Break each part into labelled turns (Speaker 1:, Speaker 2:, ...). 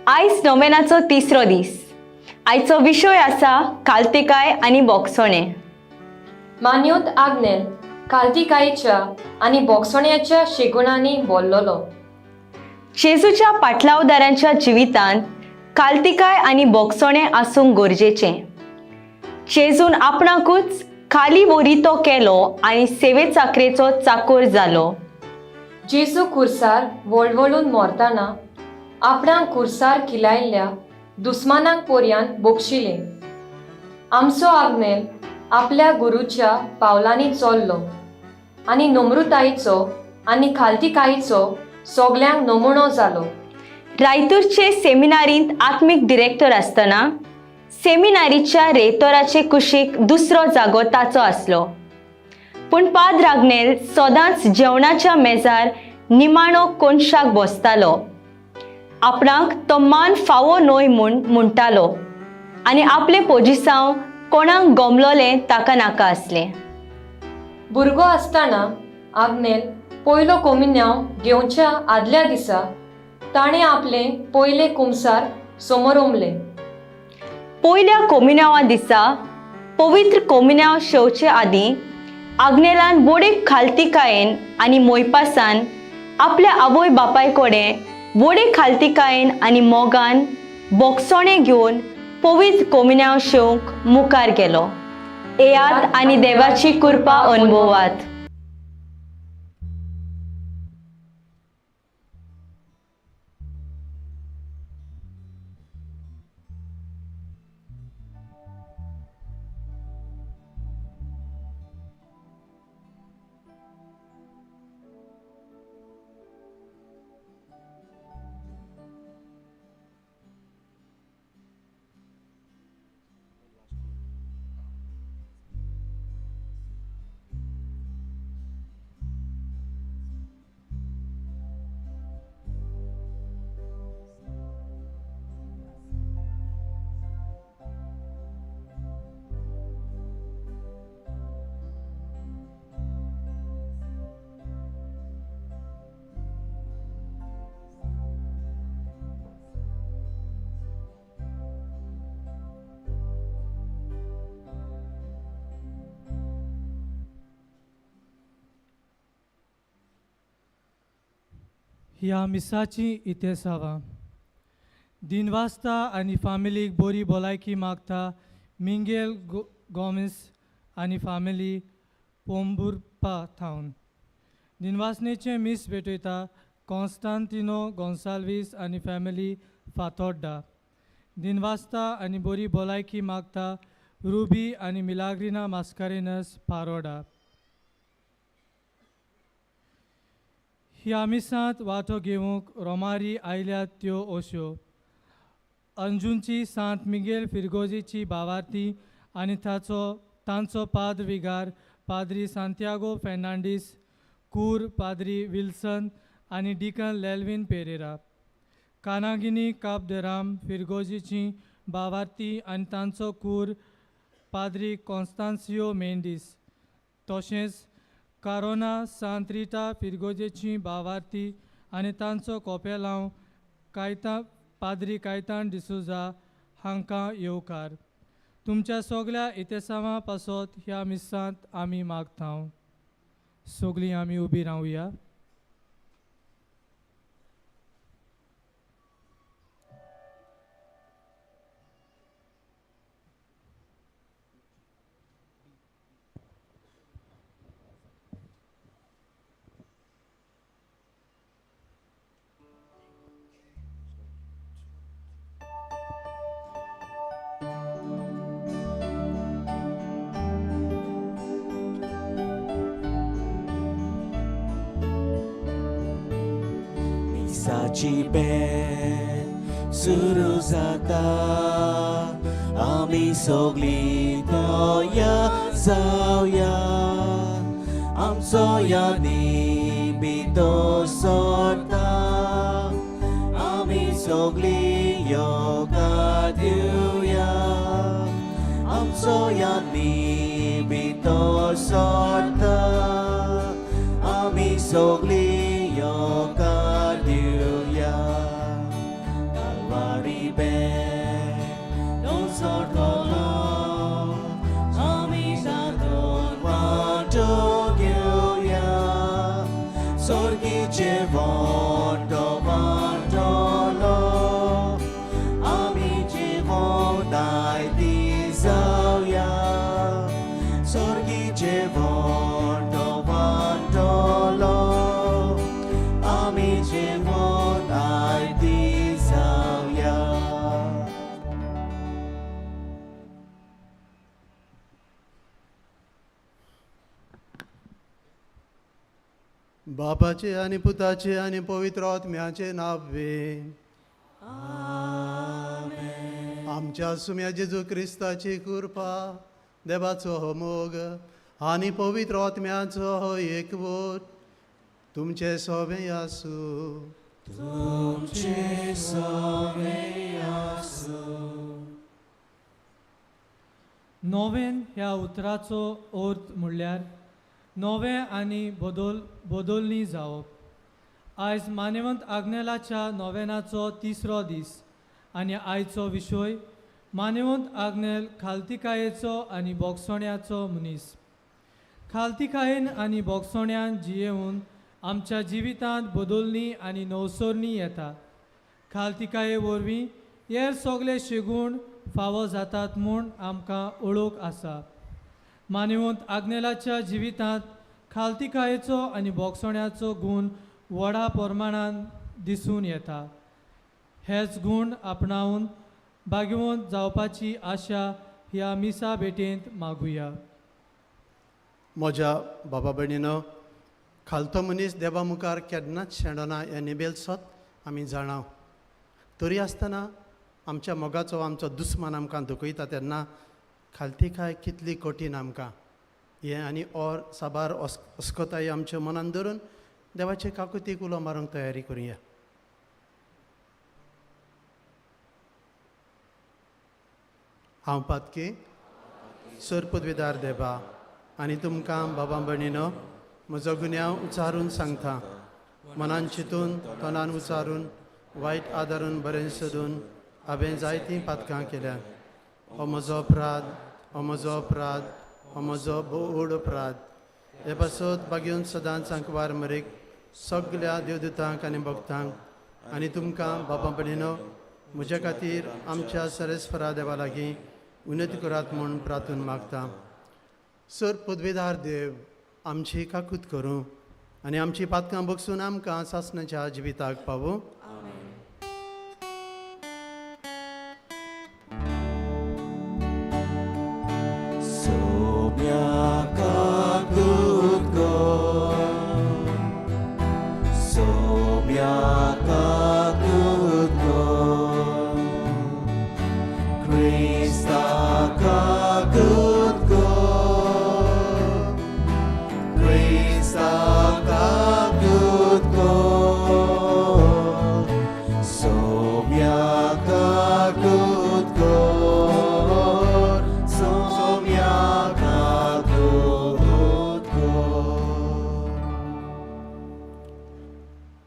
Speaker 1: आयज नोवेनाचो तिसरो दीस. आयचो विशय आसा काल्तिकाय आनी बोगसोणे.
Speaker 2: मान्योत आग्नेल काल्तिकायेच्या आनी बोगसोण्याच्या शेगुणांनी बोल्लोलो.
Speaker 1: जेजूच्या पाटलावदारांच्या जिवितांत काल्तिकाय आनी बोगसोणे आसूंक गरजेचें. जेजून आपणाकूच खाली वरितो केलो आनी सेवे चाकरेचो चाकोर जालो.
Speaker 2: जेजू खुर्सार वळवळून मोरतना आपणाक खुर्सार खिलायल्ल्या दुस्मानांक पोरयान बोगशिले. आमचो आग्नेल आपल्या गुरूच्या पावलांनी चल्लो आनी नम्रतायेचो आनी खाल्तिकायेचो सोगल्यांक नमुणो जालो.
Speaker 1: रायतूरचे सेमिनारींत आत्मीक डिरेक्टर आसतना सेमिनारीच्या रेतोराचे कुशीक दुसरो जागो ताचो आसलो. पूण पाद्र आग्नेल सदांच जेवणाच्या मेजार निमाणो कोनशाक बसतालो. आपणाक तो मान फावो न्हय म्हूण म्हणटालो आनी आपले पोजिसांव कोणाक गमलोलें ताका नाका आसलें.
Speaker 2: भुरगो आसतना आग्नेल पयलो कोमिन्यांव घेवच्या आदल्या दिसा ताणें आपले पयले कुमसार समोर उमले.
Speaker 1: पयल्या कोमिन्यावा दिसा पवित्र कोमिन्याव शेवचे आदीं आग्नेलान बोडेक खाल्तिकायेन आनी मोयपासान आपल्या आवय बापाय कडेन बोडे खाल्तिकायेन आनी मोगान बोगसोणे घेवन पवित्र कोमिन्याव शेवंक मुखार गेलो. येयात आनी देवाची कृपा अनुभवात.
Speaker 3: ह्या मिसाची इतेसावा दिनवासता आनी फामिलीक बरी भलायकी मागता मिंगेल गोमेस आनी फामिली पोंबुरपा थावन. दिनवासनेचे मीस भेटयता कॉन्स्टांतिनो गोन्साल्वीस आनी फॅमिली फातोड्डा. दिनवासता आनी बरी भलायकी मागता रुबी आनी मिलाग्रिना मास्कारेनस पारोडा. ह्या मिसांत वांटो घेवंक रोमारी आयल्यात त्यो ओश्यो अंजूंची सांत मिगेल फिरगोजीची भावार्थी आनी तांचो पाद्र विगार पाद्री सांतियागो फेर्नांडीस, कूर पाद्री विल्सन आनी डिकन लेल्विन पेरेरा. कानागिनी काब दे राम फिरगोजीची भावार्थी आनी तांचो कूर पाद्री कॉन्स्तांसियो मेंडीस. तशेंच कारोना सांत रिटा फिरगोजेची भावार्थी आनी तांचो कोपेलांव पाद्री कायतान डिसुजा हांकां येवकार. तुमच्या सगल्या इतेसांवां पासत ह्या मिसांत आमी मागतांव. सगलीं आमी उबी रावया.
Speaker 4: Misaci ben suruh zata ami sogli toya sauya am soya ni bito sorta ami sogli yoga duya am soya ni bito sorta ami sogli yoga duya. Sorgi jeevon dovantolo Ami jeevon daiti जाऊया Sorgi jeevon dovantolo Ami jeevon daiti जाऊया
Speaker 5: बापाचे आणि पुताचे आणि पवित्र आत्म्याचे नावे आमच्या सुम्या जेजू क्रिस्ताची कृपा देवाचो हो मोग आणि पवित्र आत्म्याचो हो एकवट तुमचे सोबे आसूं
Speaker 4: तुमचे सोबे आसूं
Speaker 3: नोवेन ह्या उतराचो अर्थ म्हणल्यार नवें आनी बदलणी जावप आयज मानेवंत आग्नेलाच्या नोवेनाचो तिसरो दीस आनी आयचो विशय मानेवंत आग्नेल खालतिकायेचो आनी बोगसोण्याचो मनीस खालतिकायेन आनी बोगसोण्यान जियेवन आमच्या जिवितांत बदलणी आनी नवसोरणी येता खालतिकाये वरवीं हेर सगळे शेगूण फावो जातात म्हूण आमकां ओळख आसा मानेवंत आग्नेलाच्या जिवितांत खालतिकायेचो आनी बोगसोण्याचो गूण व्हडा प्रमाणान दिसून येता हेच गूण आपणावन भाग्यवंत जावपाची आशा ह्या मिसा भेटेंत मागुया
Speaker 5: म्हज्या बाबा भयणीनो खालतो मनीस देवा मुखार केन्नाच शेणना हें निबेलसोत आमी जाणाव तरी आसतना आमच्या मोगाचो आमचो दुस्मान आमकां दुखयता तेन्ना खालतिकाय कितली कठीण आमकां हें आनी ओर साबार अस्कोताय आमच्या मनान धरून देवाचे काकुतीक उलो मारूंक तयारी करुया हांव पातकी सर पदवीदार देवा आनी तुमकां बाबा भयणीनो म्हजो गुन्यांव उचारून सांगता मनान चिंतून तोंडान उचारून वायट आदारून बरें सोदून हांवें जायतीं पातकां केल्यात हो म्हजो अपराध हो म्हजो अपराध हो म्हजो व्हड अपराध हे पासत बागेवन सदांच सांकवार मरेक सगळ्या देवदूतांक आनी भक्तांक आनी तुमकां बाबा भयणीनो म्हज्या खातीर आमच्या सरेस्परा देवा लागीं उन्नती करात म्हूण प्रार्थून मागता सर पदवीदार देव आमची काकूत करूं आनी आमची पातकां बगसून आमकां सासणाच्या जिविताक पावूं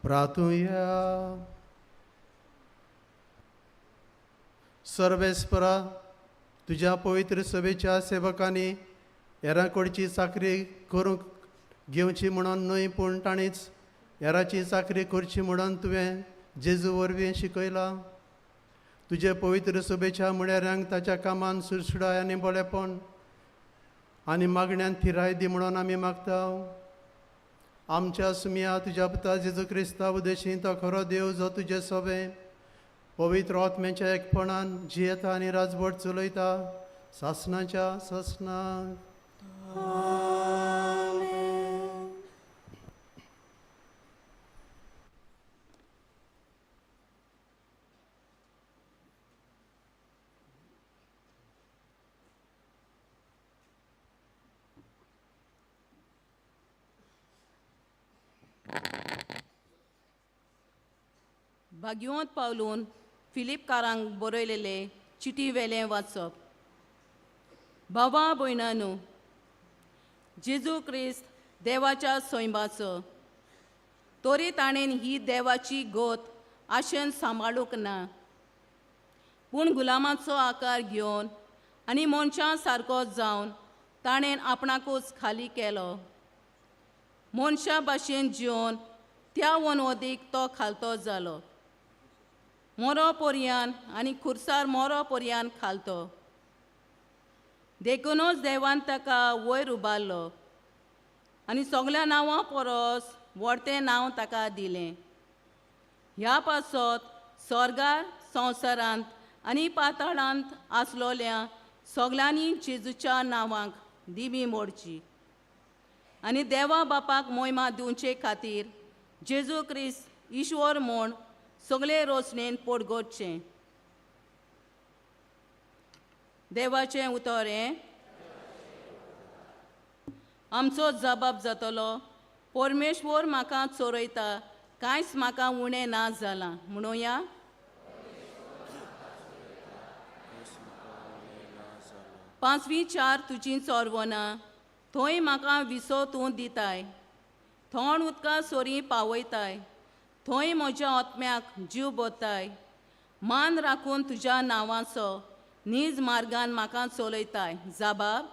Speaker 5: प्रार्थूया सर्वेस्परा तुज्या पवित्र सभेच्या सेवकांनी हेरांकडची चाकरी करूंक घेवची म्हणून न्हय पूण ताणीच हेराची चाकरी करची म्हणून तुवें जेजू वरवीं शिकयला तुजे पवित्र सभेच्या मुळेऱ्यांक ताच्या कामान सुरसुडाय आनी बळेपण आनी मागण्यांत थिराय दी म्हणून आमी मागता आमच्या सुमिया तुज्या पुता जेजू क्रिस्ता उदेशी तो खरो देव जो तुजे सोबे पवित्र आत्म्याच्या एकपणान जियेता आनी राजवट चलयता सासणाच्या सासणाक
Speaker 6: भाग्यवंत पावलून फिलिपकारांक बरयलेले चिटी वेलें वाचप भावा भयणांनो जेजू क्रिस्त देवाच्या सैमाचो तरी ताणेन ही देवाची गोत आशेन सांबाळूंक ना पूण गुलामाचो आकार घेवन आनी मनशां सारको जावन ताणेन आपणाकूच खाली केलो मनशा भाशेन जिवन त्या वनवदीक तो खालतो जालो. मोरो पर्यान आनी खुर्सार मोरो पर्यान खालतो. देखूनच देवान ताका वयर उबारलो आनी सगल्या नांवां परस व्हडतें नांव ताका दिलें. ह्या पासत स्वर्गार, संवसारांत आनी पाताळांत आसलोल्या सगल्यांनी जेजूच्या नांवांक दिमी मोडची आनी देवा बापाक मोहिमा दिवचे खातीर जेजू क्रिस्त ईश्वर म्हूण सगळे रोचणेन पोडगोडचें. देवाचें उतर हें आमचो जबाब जातलो, परमेश्वर म्हाका चोरयता, कांयच म्हाका उणें ना जालां. म्हणुया, पांचवी चार तुजीं चोरवनां, थंय म्हाका विसो तूं दिताय. थोंड उदका सोरी पावयताय, थंय म्हज्या आत्म्याक जीव बोत्ताय. मान राखून तुज्या नांवाचो नीज मार्गान म्हाका चलयताय. जबाब,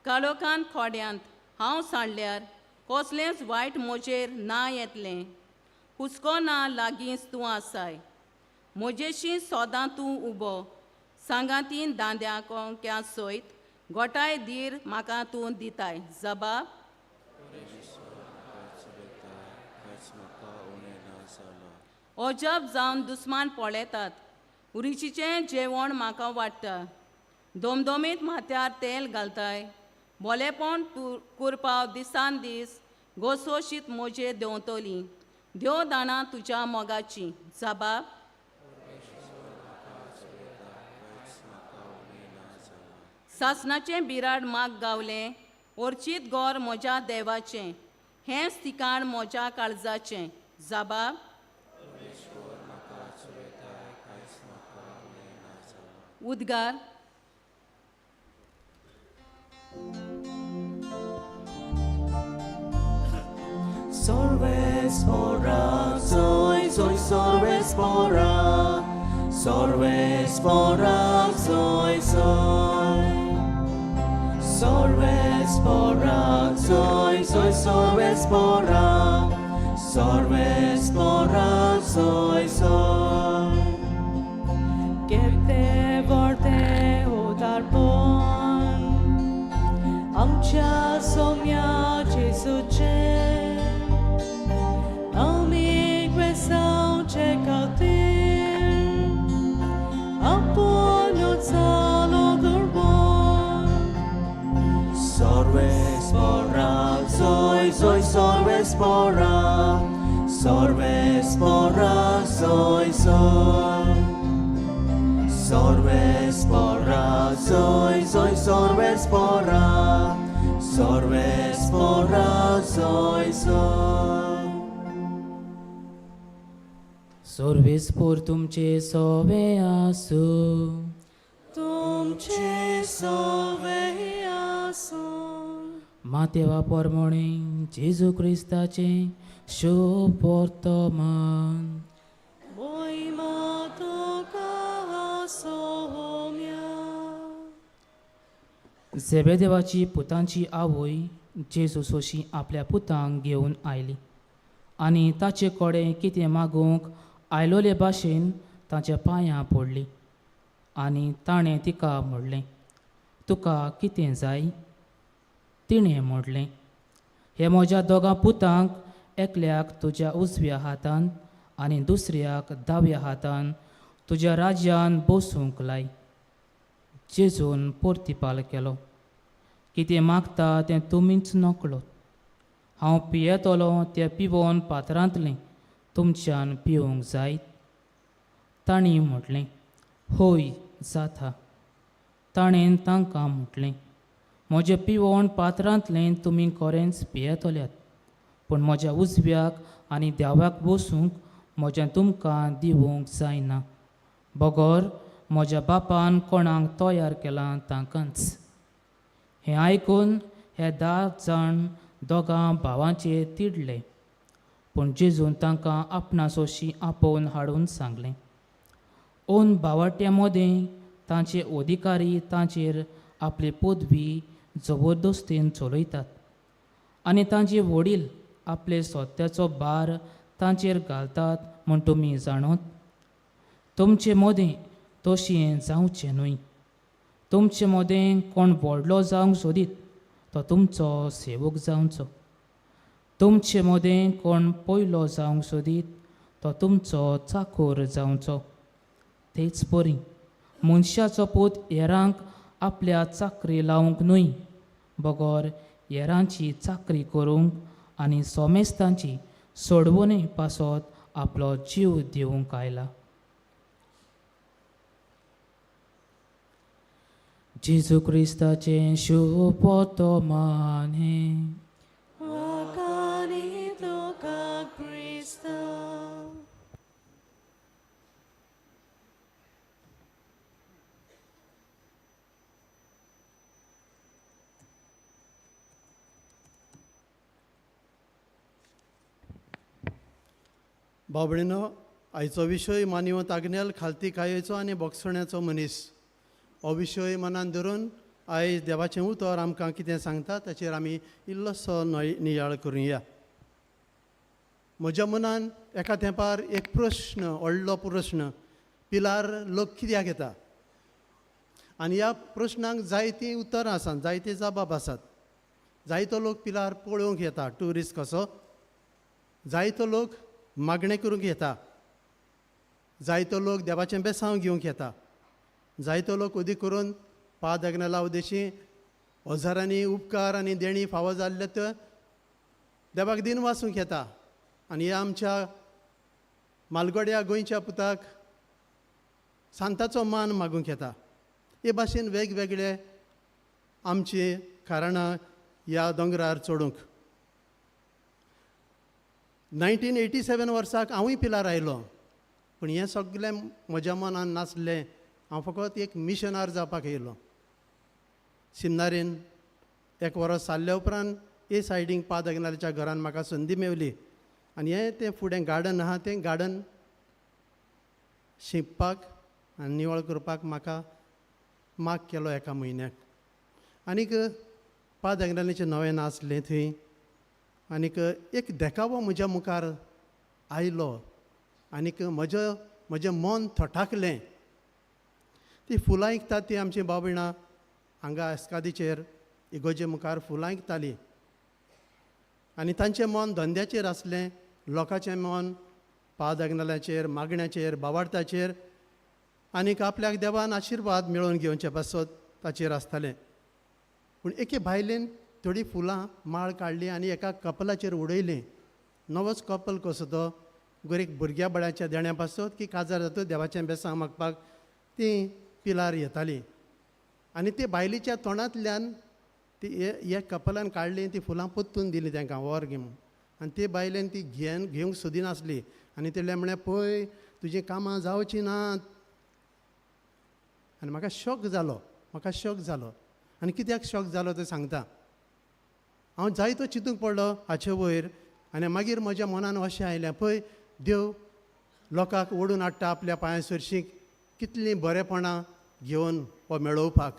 Speaker 6: काळोखांत खोड्यांत हांव सांडल्यार कसलेंच वायट म्हजेर ना येतलें. हुस्को ना लागींच तूं आसाय. म्हजेशी सोदां तूं उबो, सांगातीन दांद्या कोंक्या सयत गोठाय धीर म्हाका तूं दिताय. जबाब, अजाप जावन दुस्मान पळेतात, रुचीचें जेवण म्हाका वाडटा. दोमदोमीत माथ्यार तेल घालताय, भोलेपण कुरपाव दिसान दीस घोसोशीत म्हजे देंवतली. देव दाणां तुज्या मोगाची. जबाब, सासणाचें बिराड माग गावलें, ओर्चीत गोर म्हज्या देवाचें, हेंच ठिकाण म्हज्या काळजाचें. जबाब, उद्गार,
Speaker 4: Sorbe spora, soy sorbe spora, sorbe spora, soy. Sorbe spora, soy sorbe spora, sorbe spora, soy. Kete vorte udarpon, amcha somia Jesuche. Soy sorbe spora, sorbe spora, soy. Sorbe spora, soy sorbe spora, sorbe spora, soy.
Speaker 7: Sorvespor तुमचे सोवे आसू,
Speaker 4: तुमचे सोवे आसू.
Speaker 7: मातेवा पोरमोणे जेजू क्रिस्ताचें शुभ वर्तमान.
Speaker 4: मोहिमा तुका सोम्या.
Speaker 7: झेबेदेवाची पुतांची आवय जेजू सोशी आपल्या पुतांक घेवन आयली आनी ताचे कोडे कितें मागूंक आयलोले भाशेन ताच्या पांयां पडली आनी ताणें तिका म्हणलें, तुका कितें जाय? तिणें म्हणलें, हे म्हज्या दोगां पुतांक एकल्याक तुज्या उजव्या हातान आनी दुसऱ्याक दाव्या हातान तुज्या राज्यान बसूंक लाय. जेजून परतिपाल केलो, कितें मागता तें तुमीच नकळोत. हांव पियेतलों तें पिवोवन पात्रांतलें तुमच्यान पिवूंक जायत. तांणी म्हटलें, होय जाता. ताणें तांकां म्हटलें, म्हजें पिवोवन पात्रांतलें तुमी खरेंच पियेतल्यात, पूण म्हज्या उजव्याक आनी द्याव्याक बसूंक म्हजें तुमकां दिवूंक जायना. बगोर म्हज्या बापान कोणाक तयार केलां तांकांच. हें आयकून हे 10 जाण दोगां भावांचेर तिडले, पूण जेजून तांकां आपणासोशी आपोवन हाडून सांगलें. ओन भावाट्या मदें तांचे अधिकारी तांचेर आपली पदवी जबरदस्तीन चलयतात आनी तांचे वडील आपले सोत्याचो भार तांचेर घालतात म्हूण तुमी जाणोत. तुमचे मदें तशें जावचें न्हय. तुमचे मदें कोण व्हडलो जावंक सोदीत तो तुमचो सेवक जावचो. तुमचे मदें कोण पयलो जावंक सोदीत तो तुमचो चाकर जावचो. तेच परी मनशाचो पूत हेरांक आपल्या चाकरी लावंक न्हय, बगोर हेरांची चाकरी करूंक आनी सोमेस्तांची सोडवणी पासत आपलो जीव दिवंक आयला. जेजू क्रिस्ताचें शुभ वर्तमान हें
Speaker 4: Konkani tuka Krista.
Speaker 5: भाव भयणीनो, आयचो विशय मानिवंत आग्नेल खालती कायेचो आनी बोगसण्याचो मनीस. हो विशय मनान धरून आयज देवाचें उतर आमकां कितें सांगता ताचेर आमी इल्लोसो नियाळ करुया. म्हज्या मनान एका तेंपार एक प्रश्न, व्हडलो प्रश्न, पिलार लोक कित्याक येता? आनी ह्या प्रश्नाक जायतीं उतरां आसात, जायते जबाब आसात. जायतो लोक पिलार पळोवंक येता ट्युरिस्ट कसो, जायतो लोक मागणें करूंक येता, जायतो लोक देवाचें बेसांव घेवंक येता, जायतो लोक उदी करून पाद अग्नेला उदेशी हजारांनी उपकार आनी देणी फावो जाल्ले तर देवाक दिन वाचूंक येता. आनी ह्या आमच्या मालगोड्या गोंयच्या पुताक सांताचो मान मागूंक येता. हे भाशेन वेगवेगळे आमची कारणां ह्या दोंगरार चडूंक. 1987 वर्साक हांवूय पिलार आयलो, पूण हें सगळें म्हज्या मनान नासलें. हांव फकत एक मिशनार जावपाक येयलो. सिमनारीन एक वरस जाल्ल्या उपरांत हे सायडीक पाद अग्नेलाच्या घरान म्हाका संदी मेवली आनी हें तें फुडें गार्डन आहा तें गार्डन शिंपपाक आनी निवळ करपाक म्हाका माग केलो एका म्हयन्याक. आनीक पाद अग्नेलाचें नोवेना आसलें थंय. आनीक एक देखावो म्हज्या मुखार आयलो आनीक म्हजें मन थटाकलें. ती फुलां विकतात ती आमची भाव भयणां हांगा एस्कादीचेर इगोजे मुखार फुलां विकतालीं आनी तांचें मन धंद्याचेर आसलें. लोकांचें मन पाद अग्नेलाचेर, मागण्याचेर, भावार्थाचेर आनीक आपल्याक देवान आशिर्वाद मेळोवन घेवचे पासत ताचेर आसतालें. पूण एके बायलेन थोडीं फुलां माळ काडली आनी एका कपलाचेर उडयली. नवोच कपल कसो तो गोरीक भुरग्या बळ्याच्या देण्या पासत की काजार जाता देवाचें बेसांव मागपाक तीं पिलार येतालीं. आनी ते बायलेच्या तोंडांतल्यान ती हे कपलान काडलीं ती फुलां पोत्तून दिलीं तांकां वर घेवन. आनी ते बायलेन ती घेवंक सोदिनासली आनी तेले म्हळें पळय तुजीं कामां जावचीं नात. आनी म्हाका शॉक जालो. आनी कित्याक शॉक जालो तें सांगता. हांव जायतो चिंतूंक पडलो हाचे वयर आनी मागीर म्हज्या मनान अशें आयलें पळय देव लोकांक ओडून हाडटा आपल्या पांया सरशीक कितलीं बरेपणां घेवन हो मेळोवपाक.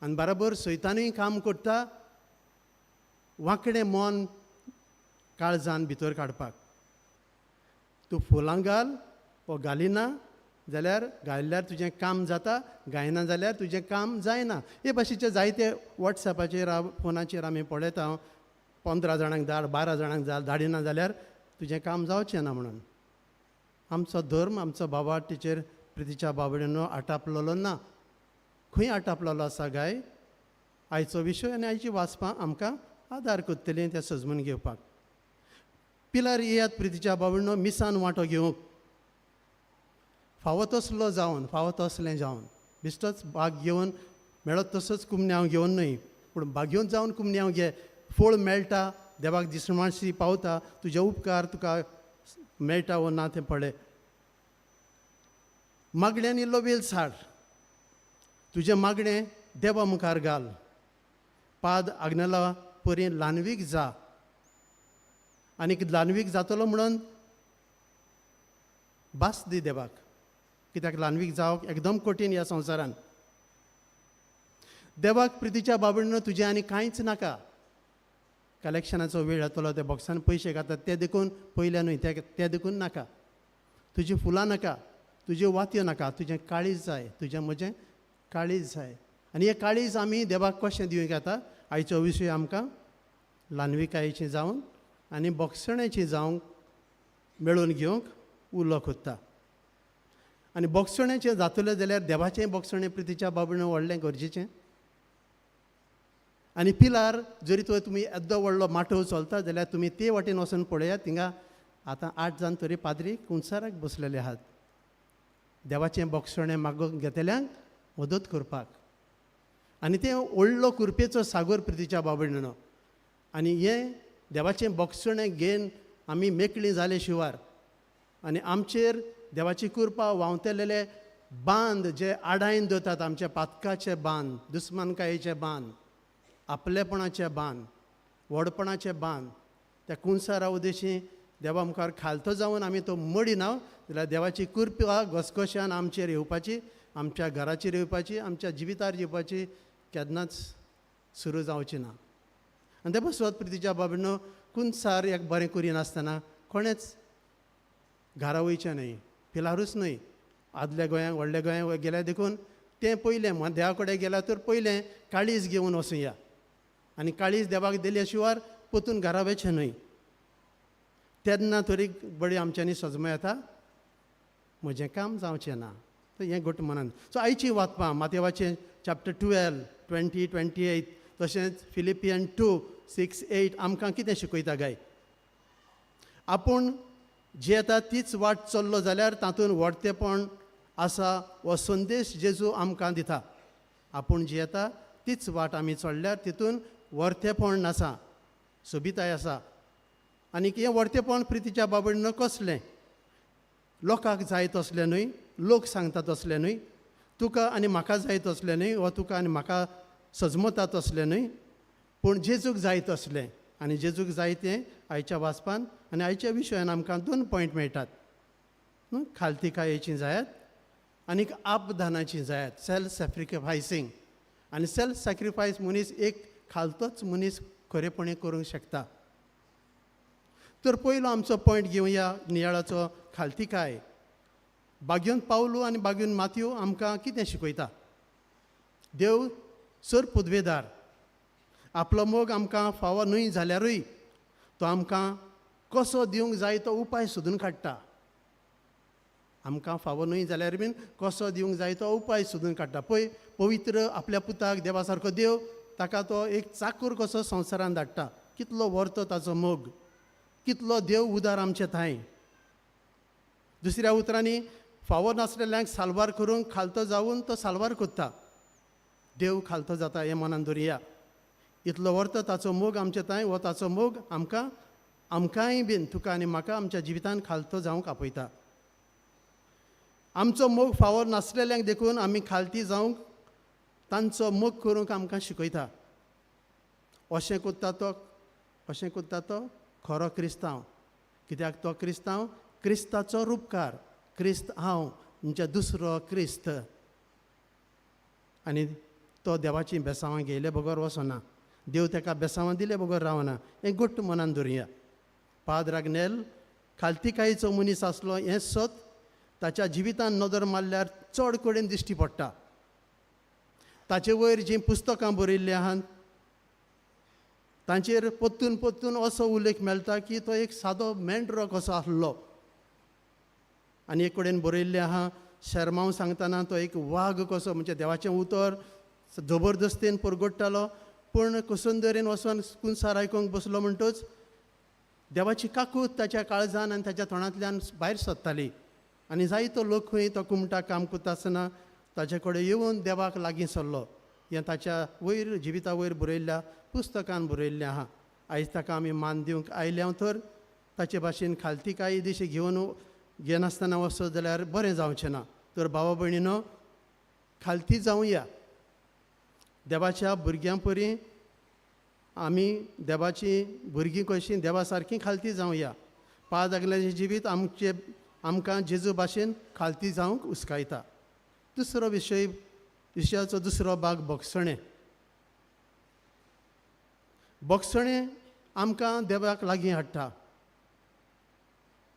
Speaker 5: आनी बराबर सैतानूय काम करता वांकडें मन काळजान भितर काडपाक. तूं फुलां घाल वो घालिना जाल्यार घायल्यार तुजें काम जाता, गायना जाल्यार तुजें काम जायना. हे भाशेचे जायते वॉट्सॅपाचेर फोनाचेर आमी पळयता 15 जाणांक धाड, 12 जाणांक धाडिना जाल्यार तुजें काम जावचें ना म्हणून. आमचो धर्म आमचो भावार्थीचेर प्रितीच्या बाबड्यानो आटापलेलो ना. खंय आटापलेलो आसा गाय? आयचो विशय आनी आयची वाचपां आमकां आदार करतलीं तें सजमून घेवपाक. पिलार येयात प्रितीच्या बाबड्यानो मिसान वांटो घेवंक. फावो तसलो जावन फावो तसलें जावन बिश्टोच भाग घेवन मेळत तसोच कुमन्यांव घेवन न्हय पूण भाग्योन जावन कुमन्यांव घे. फळ मेळटा, देवाक दिसमाशी पावता, तुजे उपकार तुका मेळटा वो ना तें पळय. मागण्यांनी इल्लो वेल साड. तुजें मागणें देवा मुखार घाल. पाद अग्नेला परी ल्हानवीक जा आनीक ल्हानवीक जातलो म्हणून भास दी देवाक. कित्याक ल्हानवीक जावप एकदम कठीण ह्या संवसारान. देवाक प्रितीच्या बाबडीनं तुजें आनी कांयच नाका. कलेक्शनाचो वेळ येतलो, ते बॉक्सान पयशे घातात ते देखून पयले न्हय, ते देखून नाका. तुजीं फुलां नाका, तुज्यो वातयो नाका, तुजें काळीज जाय, तुजें म्हजें काळीज जाय. आनी हें काळीज आमी देवाक कशें दिवंक येता. आयचो विशय आमकां ल्हानविकायेची जावन आनी बोगसण्याची जावंक मेळून घेवंक उलो कोत्ता. आनी बोगसण्याचें जातलें जाल्यार देवाचें बोगसणें प्रितीच्या बाबडीन व्हडलें गरजेचें. आनी पिलार जरी तो तुमी येद्दो व्हडलो माटोव चलता जाल्यार तुमी ते वाटेन वचून पळयात, थिंगा आतां 8 जाण तरी पाद्री कुंचाराक बसलेले आहात देवाचें बोगसणें मागूंक घेतल्यांक मदत करपाक. आनी तें व्हडलो कृपेचो सागर प्रितीच्या बाबडीन. आनी हें देवाचें बोगसणें घेवन आमी मेकळीं जाले शिवार आनी आमचेर देवाची कृपा व्हांवतलेले बांद जे आडायन दवरतात, आमच्या पातकाचे बांद, दुस्मानकायेचे बांद, आपलेपणाचे बांद, व्हडपणाचे बांद, त्या कुंचारा उदेशी देवा मुखार खालतो जावन आमी तो मडिना जाल्यार देवाची कृपा घसघश्यान आमचेर येवपाची, आमच्या घराचेर येवपाची, आमच्या जिवितार येवपाची केन्नाच सुरू जावची ना. आनी ते बसत प्रितीच्या बाबडीन कुंचार एक बरें करिनासतना कोणेच घरा वयचें न्हय, पिलारूच न्हय. आदल्या गोंयांक व्हडल्या गोंयांक गेल्यार देखून तें पयलें देवा कडेन गेल्यार तर पयलें काळीज घेवन वचुया. आनी काळीज देवाक दिल्या शिवार पोतून घरा वयचें न्हय. तेन्ना तरी बरी आमच्यांनी सजमा येता, म्हजें काम जावचें ना. तर हें घट मनान. सो आयची वाचपां मातेवाचें चॅप्टर 12, 20, 28 तशेंच फिलिपियन 2, 6, 8 आमकां कितें शिकयता गाय. आपूण जी येता तीच वाट चल्लो जाल्यार तातूंत व्हडतेपण आसा हो संदेश जेजू आमकां दिता. आपूण जी येता तीच वाट आमी चडल्यार तितून व्हडतेपण आसा, सोबिताय आसा. आनी हें व्हडतेपण प्रितीच्या बाबडीन कसलें. लोकांक जाय तसलें न्हय, लोक सांगता तसलें न्हय, तुका आनी म्हाका जाय तसलें न्हय, वा तुका आनी म्हाका सजमता तसलें न्हय, पूण जेजूक जाय तसलें. आनी जेजूक जाय तें आयच्या वाचपान आनी आयच्या विशयान आमकां 2 पॉयंट मेळटात. खालतीकायेचीं जायात आनीक आपदानाचीं जायात, सेल्फ सॅक्रिफायसींग. आनी सेल्फ सॅक्रिफायस मनीस एक खालतोच मनीस खरेपणी करूंक शकता. तर पयलो आमचो पॉयंट घेवया नियाळाचो खालतीकाय. बागेवन पावलो आनी बागेवन मातयो आमकां कितें शिकयता. देव सर पुदवेदार. आपलो मोग आमकां फावो न्हय जाल्यारूय तो आमकां कसो दिवंक जाय तो उपाय सोदून काडटा. आमकां फावो न्हय जाल्यार बीन कसो दिवंक जाय तो उपाय सोदून काडटा. पळय पवित्र आपल्या पुताक देवा सारको देव ताका तो एक चाकूर कसो संवसारान धाडटा. कितलो व्हरतो ताचो मोग, कितलो देव उदार आमचे थंय. दुसऱ्या उतरांनी फावो नासलेल्यांक साल्वार करूंक खालतो जावन तो साल्वार कोत्ता. देव खालतो जाता हें मनान दवरया. इतलो व्हरतो ताचो मोग आमचे थंय, हो ताचो मोग आमकांय बीन तुका आनी म्हाका आमच्या जिवितान खालतो जावंक आपयता. आमचो मोग फावो नासलेल्यांक देखून आमी खालती जावंक तांचो मोग करूंक आमकां शिकयता. अशें कोत्ता तो खरो क्रिस्तांव. कित्याक तो क्रिस्तांव क्रिस्ताचो रूपकार. क्रिस्त हांव म्हणजे दुसरो क्रिस्त. आनी तो देवाची बेसांवां घेयले बगर वचना. देव ताका बेसांवां दिले बगर रावना. हें घट्ट मनान दवरया. पाद्र आग्नेल खालतीकायेचो मनीस आसलो हें सत ताच्या जिवितान नदर मारल्यार चड कडेन दिश्टी पडटा. ताचे वयर जीं पुस्तकां बरयल्लीं आहात तांचेर परतून असो उल्लेख मेळटा की तो एक सादो मेंढरो कसो आसलो. आनी एक कडेन बरयल्लें आहा शर्मांव सांगतना तो एक वाग कसो, म्हणजे देवाचें उतर जबरदस्तीन परगडटालो. पूण कसुंदरेन वचून कुंचार आयकूंक बसलो म्हणटच देवाची काकूट ताच्या काळजान आनी ताच्या तोंडांतल्यान भायर सरताली. आनी जायतो लोक खंय तो कुमटा काम करता आसतना ताचे कडेन येवन देवाक लागीं सरलो. हें ताच्या वयर जिविता वयर बरयल्ल्या पुस्तकान बरयल्लें आहा. आयज ताका आमी मान दिवंक आयल्या तर ताचे भाशेन खालतीकाय दिशी घेनासतना वचत जाल्यार बरें जावचें ना. तर भावा भयणीनो खालती जावया. देवाच्या भुरग्यां परी आमी देवाची भुरगीं कशीं देवा सारकीं खालती जावया. पाद आगल्याचें जिवीत आमकां जेजू भाशेन खालती जावंक उस्कायता. दुसरो विशयाचो दुसरो भाग बोगसणें. बोगसणें आमकां देवाक लागीं हाडटा.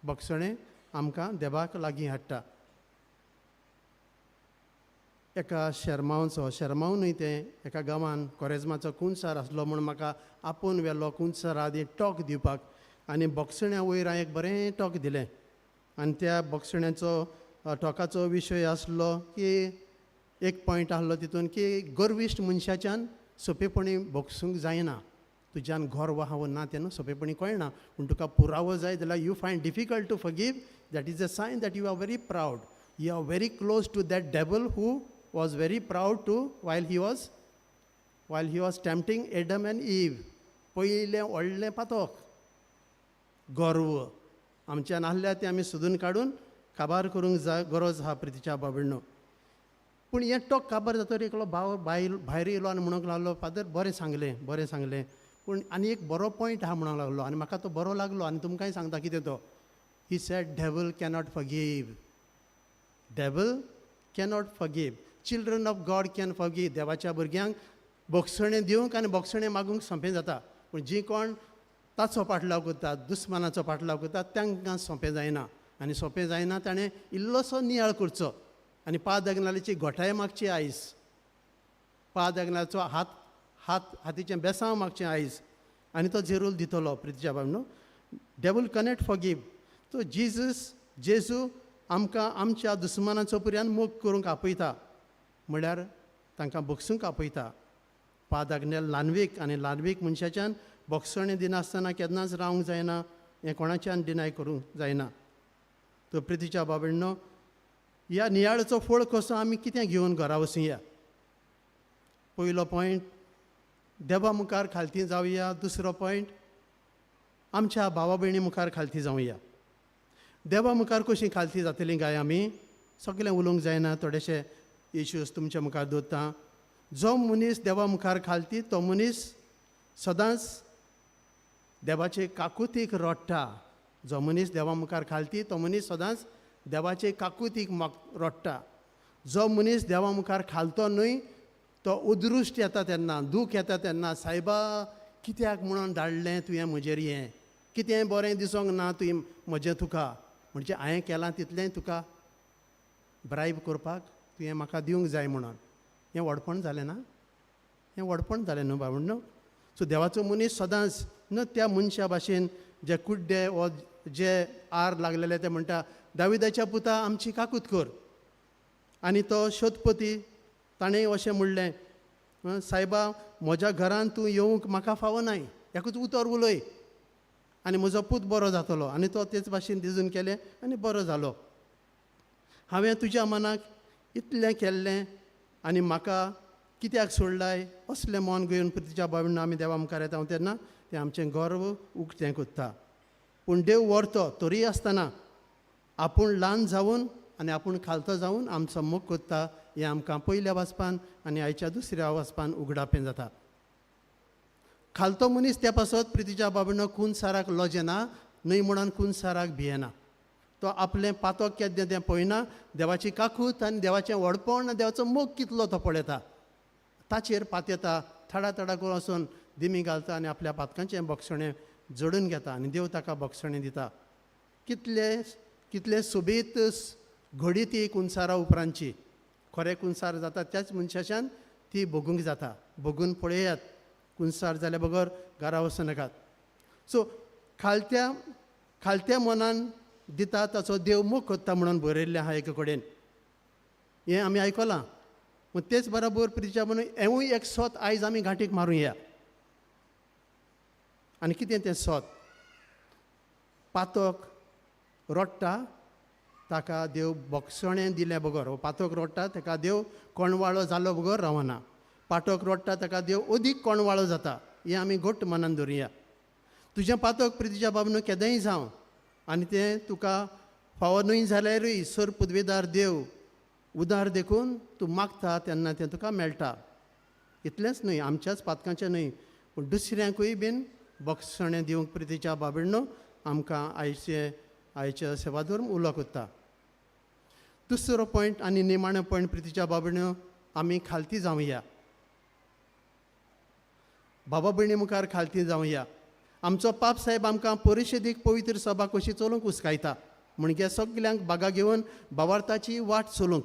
Speaker 5: बोगसणें आमकां देवाक लागीं हाडटा. एका शर्माव न्हय तें एका गांवान कोरेजमाचो कुंचार आसलो म्हूण म्हाका आपोवन व्हेलो कुंचार आदी टॉक दिवपाक. आनी बोगसण्या वयर हांवें एक बरें टॉक दिलें. आनी त्या बोगसण्याचो टॉकाचो विशय आसलो की एक पॉयंट आसलो तितून की गर्विश्ट मनशाच्यान सोंपेपणी बोगसूंक जायना. तुज्यान गर्व आहा वो ना तें न्हू सोंपेपणी कळना. पूण तुका पुरावो जाय जाल्यार you find difficult to forgive. That is a sign that you are very proud. You are very close to that devil who was very proud to while he was tempting Adam and Eve. पयलें व्हडलें पातोक गर्व आमच्यान आसल्या तें आमी सोदून काडून काबार करूंक जाय गरज आहा प्रितीच्या बाबडनो. पूण हें टॉक काबार जातकीर एकलो भाव भायर येयलो आनी म्हणूंक लागलो फादर बरें सांगलें पूण आनी एक बरो पॉयंट आहा म्हणूंक लागलो आनी म्हाका तो बरो लागलो आनी तुमकांय सांगता कितें तो. He said devil cannot forgive. Devil cannot forgive. Children of God can forgive. देवाच्या भुरग्यांक बोगसणें दिवंक आनी बोगसणें मागूंक सोंपें जाता. पूण जीं कोण ताचो पाटलाव करतात दुस्मानाचो पाटलाव करतात तांकां सोंपें जायना. आनी सोंपें जायना ताणें इल्लोसो नियाळ करचो आनी पाद अग्नालाची घोटाय मागची आयज. पाद अग्नाचो हातीचें बेसांव मागचें आयज आनी तो जेरूल दितलो प्रितीच्या बाबनो. Devil cannot forgive. तो जेजू आमकां आमच्या दुस्मानाचो पर्यान मोग करूंक आपयता म्हळ्यार तांकां बोगसूंक आपयता. पाद आग्नेल ल्हानवीक आनी ल्हानवीक मनशाच्यान बोगसणें दिनासतना केन्नाच रावंक जायना. हें कोणाच्यान डिनाय करूंक जायना. तो प्रितीच्या बाबडनो ह्या नियाळाचो फळ कसो आमी कितें घेवन घरा वचूया. पयलो पॉयंट देवा मुखार खालती जावया. दुसरो पॉयंट आमच्या भावा भयणी मुखार खालती जावया. देवा मुखार कशीं खालती जातलीं काय आमी सगळें उलोवंक जायना. थोडेशे इश्यूज तुमच्या मुखार दवरता. जो मनीस देवा मुखार खालती तो मनीस सदांच देवाचे काकुतीक रोडटा. जो मनीस देवा मुखार खालती तो मनीस सदांच देवाचे काकुतीक रोडटा. जो मनीस देवा मुखार खालतो न्हय तो उद्रुश्ट येता तेन्ना दूख येता तेन्ना सायबा कित्याक म्हणून धाडलें तुवें म्हजेर हें. कितें बरें दिसोंक ना तुवें म्हजें तुका. म्हणजे हांवें केलां तितलें तुका ब्रायब करपाक तुवें म्हाका दिवंक जाय म्हणून. हें व्हडपण जालें ना. हें व्हडपण जालें न्हू बाबडनो. सो देवाचो मनीस सदांच न्हू त्या मनशा भाशेन जे कुड्डे वो जे आर लागलेले ते म्हणटा दाविदाच्या पुता आमची काकूत कर. आनी तो शोधपती ताणें अशें म्हणलें सायबा म्हज्या घरान तूं येवंक म्हाका फावो नाय. एकूच उतर उलय आनी म्हजो पूत बरो जातलो. आनी तो तेच भाशेन दिजून केलें आनी बरो जालो. हांवें तुज्या मनाक इतलें केल्लें आनी म्हाका कित्याक सोडलाय असलें मन घेवन प्रितीच्या बाबडीन आमी देवा मुखार येता तेन्ना तें आमचें गर्व उक्तें कोत्ता. पूण देव व्हरतो तरी आसतना आपूण ल्हान जावन आनी आपूण खालतो जावन आमचो मोग कोत्ता. हें आमकां पयल्या वाचपान आनी आयच्या दुसऱ्या वाचपान उगडापें जाता. खालतो मनीस त्या पासत प्रितीच्या बाबडीन कुंचाराक लजेना न्हय म्हणून कुंचाराक भियेना. तो आपलें पातोक केदें तें पळयना. देवाची काकूत आनी देवाचें व्हडपण देवाचो मोग कितलो तो पळयता. ताचेर पातयता थडा करून वचून दिमी घालता आनी आपल्या पातकांचें बोगसणें जोडून घेता आनी देव ताका बोगसणें दिता. कितले सोबीत घडी ती कुंचारा उपरांतची. खरें कुंचार जाता त्याच मनशाच्यान ती भोगूंक जाता. भोगून पळयात. कुंचार जाल्या बगर घरा वचूं नाकात. सो खालत्या मनान दिता ताचो देव मोग कोत्ता म्हणून बरयल्लें आहा एके कडेन. हें आमी आयकलां. पूण तेच बरोबर प्रितीच्या म्हणून हेंवूय एक सोत आयज आमी घांटीक मारूया. आनी कितें तें सोत. पातोक रोडटा ताका देव बोगसणें दिलें बगर. पातोक रोडटा ताका देव कोणवाळो जालो बगर रावना. पाटोक रोडटा ताका देव अदीक कोणवाळो जाता. हें आमी घट्ट मनान धरुया. तुजें पातोक प्रितीच्या बाबनो केदेंय जावं आनी तें तुका फावो न्हय जाल्यारूय सर पदवेदार देव उदार देखून तूं मागता तेन्ना तें तुका मेळटा. इतलेंच न्हय आमच्याच पातकांचें न्हय पूण दुसऱ्यांकूय बीन बोगसणें दिवंक प्रितीच्या बाबडनो आमकां आयचे सेवाधर्म उलो कोत्ता. दुसरो पॉयंट आनी निमाणो पॉयंट प्रितीच्या बाबडनो आमी खालती जावया. बाबा भयणी मुखार खालती जावया. आमचो पाप साहेब आमकां परिशदेक पवित्र सभा कशी चलोवंक हुस्कायता. म्हणजे सगल्यांक बागा घेवन भावार्थाची वाट चलोवंक.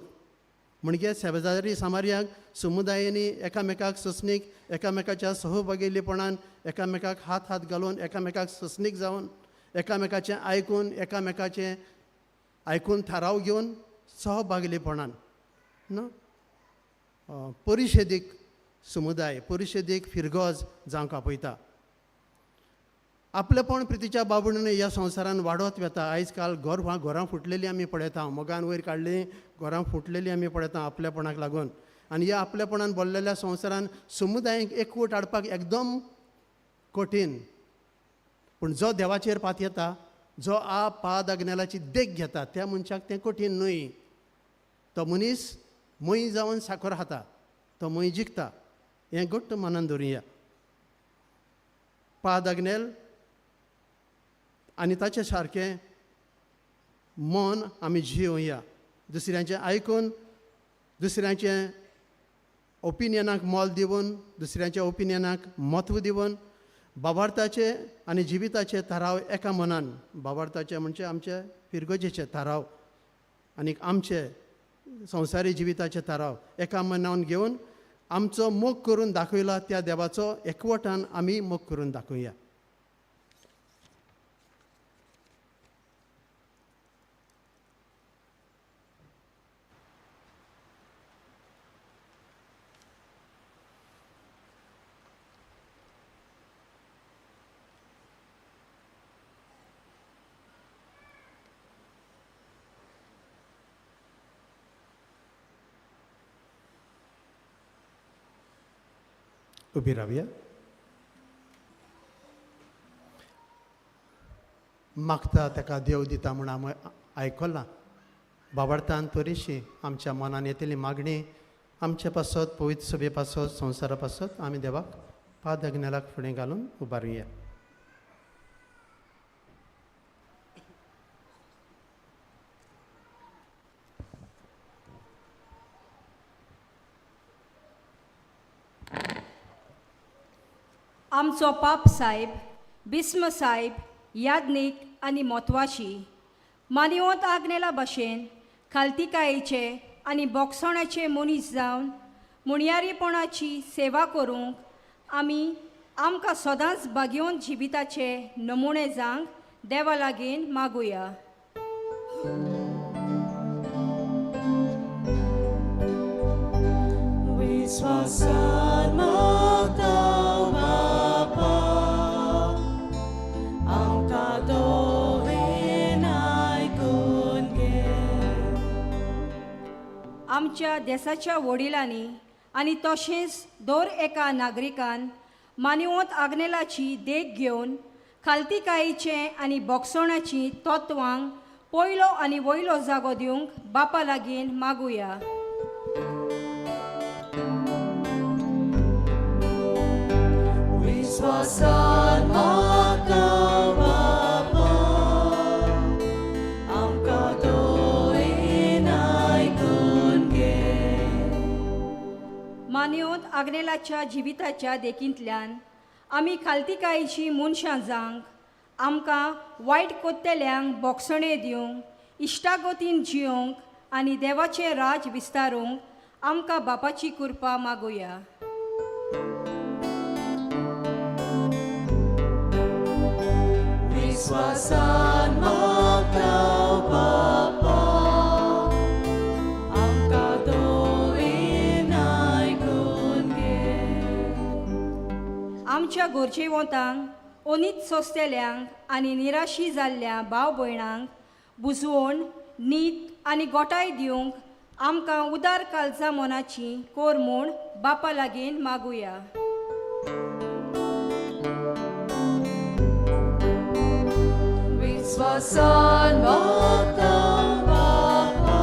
Speaker 5: म्हणजे शेजारी सामार्याक समुदायांनी एकामेकाक ससणीक, एकामेकाच्या सहभागिलीपणान एकामेकाक हात घालून, एकामेकाक ससणीक जावन, एकामेकाचें आयकून थाराव घेवन सहभागिलीपणान परिशदेक समुदाय, परिशदेक फिरगोज जावंक आपयता. आपलेपण प्रितीच्या बाबून ह्या संवसारान वाडत वता. आयज काल घरां फुटलेलीं आमी पळयता, मोगान वयर काडलीं घरां फुटलेलीं आमी पळयता आपलेपणाक लागून. आनी ह्या आपलेपणान भरलेल्या संवसारान समुदायाक एकवट हाडपाक एकदम कठीण. पूण जो देवाचेर पात येता, जो पाद आग्नेलाची देख घेता, त्या मनशाक तें कठीण न्हय. तो मनीस मय जावन साखर खाता, तो मय जिखता. हें घट्ट मनान धरुया. पाद आग्नेल आनी ताचे सारकें मन आमी जियोया. दुसऱ्यांचें आयकून, दुसऱ्यांचें ओपिनियनाक मोल दिवन, दुसऱ्यांच्या ओपिनियनाक म्हत्व दिवन भावार्थाचे आनी जिविताचे थाराव एका मनान, भावार्थाचे म्हणजे आमचे फिरगोजेचे थाराव आनी आमचे संवसारी जिविताचे थाराव एका मनान घेवन आमचो मोग करून दाखयला त्या देवाचो एकवटान आमी मोग करून दाखोवया. उबी रावया. मागता ताका देव दिता म्हूण आमी आयकलां. बाबार्थान तरेशी आमच्या मनान येतली मागणी आमचे पासत, पवित्र सभे पासत, संवसारा पासत आमी देवाक पाद आग्नेलाक फुडें घालून उबारुया.
Speaker 8: आमचो पाप साहेब, बिस्म साहेब, याज्ञीक आनी म्हत्वाची मानिवंत आग्नेला भाशेन खालतिकायेचे आनी बोगसणाचे मनीस जावन मुणयारीपणाची सेवा करूंक आमी आमकां सदांच बागेवन जिविताचे नमुणे जावंक देवा लागीं मागुया.
Speaker 4: विश्वासान मागता बापा, आमकां दोवेन आयकून घे.
Speaker 8: आमच्या देशाच्या वडिलांनी आनी तशेंच दर एका नागरिकान मानिवंत आग्नेलाची देख घेवन खालतिकायेचे आनी बोगसणाची तत्वांक पयलो आनी वयलो जागो दिवंक बापा लागीं मागुया.
Speaker 4: विश्वासान मागता बापा, आमकां दोवेन आयकून घे.
Speaker 8: मानिवंत आग्नेलाच्या जिविताच्या देखींतल्यान आमी खालतिकायेची मनशां जावंक, आमकां वायट कोत्तेल्यांक बोगसणे दिवंक, इश्टागतीन जियोंक आनी देवाचें राज विस्तारूंक आमकां बापाची कृपा मागुया.
Speaker 4: विश्वासान मागता बापा, आमकां दोवेन आयकून घे.
Speaker 8: आमच्या गोरजेवंतांक, ओनीत सोंसतेल्यांक आनी निराशी जाल्ल्या भाव भयणांक बुजवण, नीत आनी गोटाय दिवंक आमकां उदार काळजा मनाची कोर म्हूण बापा लागीं मागुया.
Speaker 4: विश्वासान मागता बापा,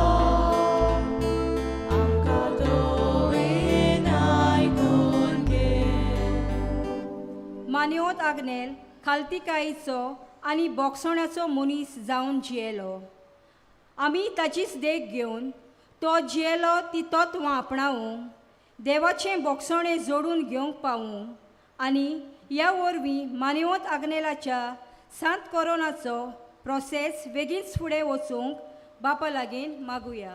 Speaker 4: आमकां दोवेन आयकून घे.
Speaker 8: मानिवंत आग्नेल खालतिकायेचो आनी बोगसण्याचो मनीस जावन जियेलो. आमी ताचीच देख घेवन तो जियेलो ती तत्वां आपणावूंक, देवाचें बोगसणें जोडून घेवंक पावूं आनी ह्या वरवीं मानिवंत आग्नेलाच्या सांत कोरोनाचो प्रोसेस बेगीनच फुडें वचूंक बापा लागीं मागुया.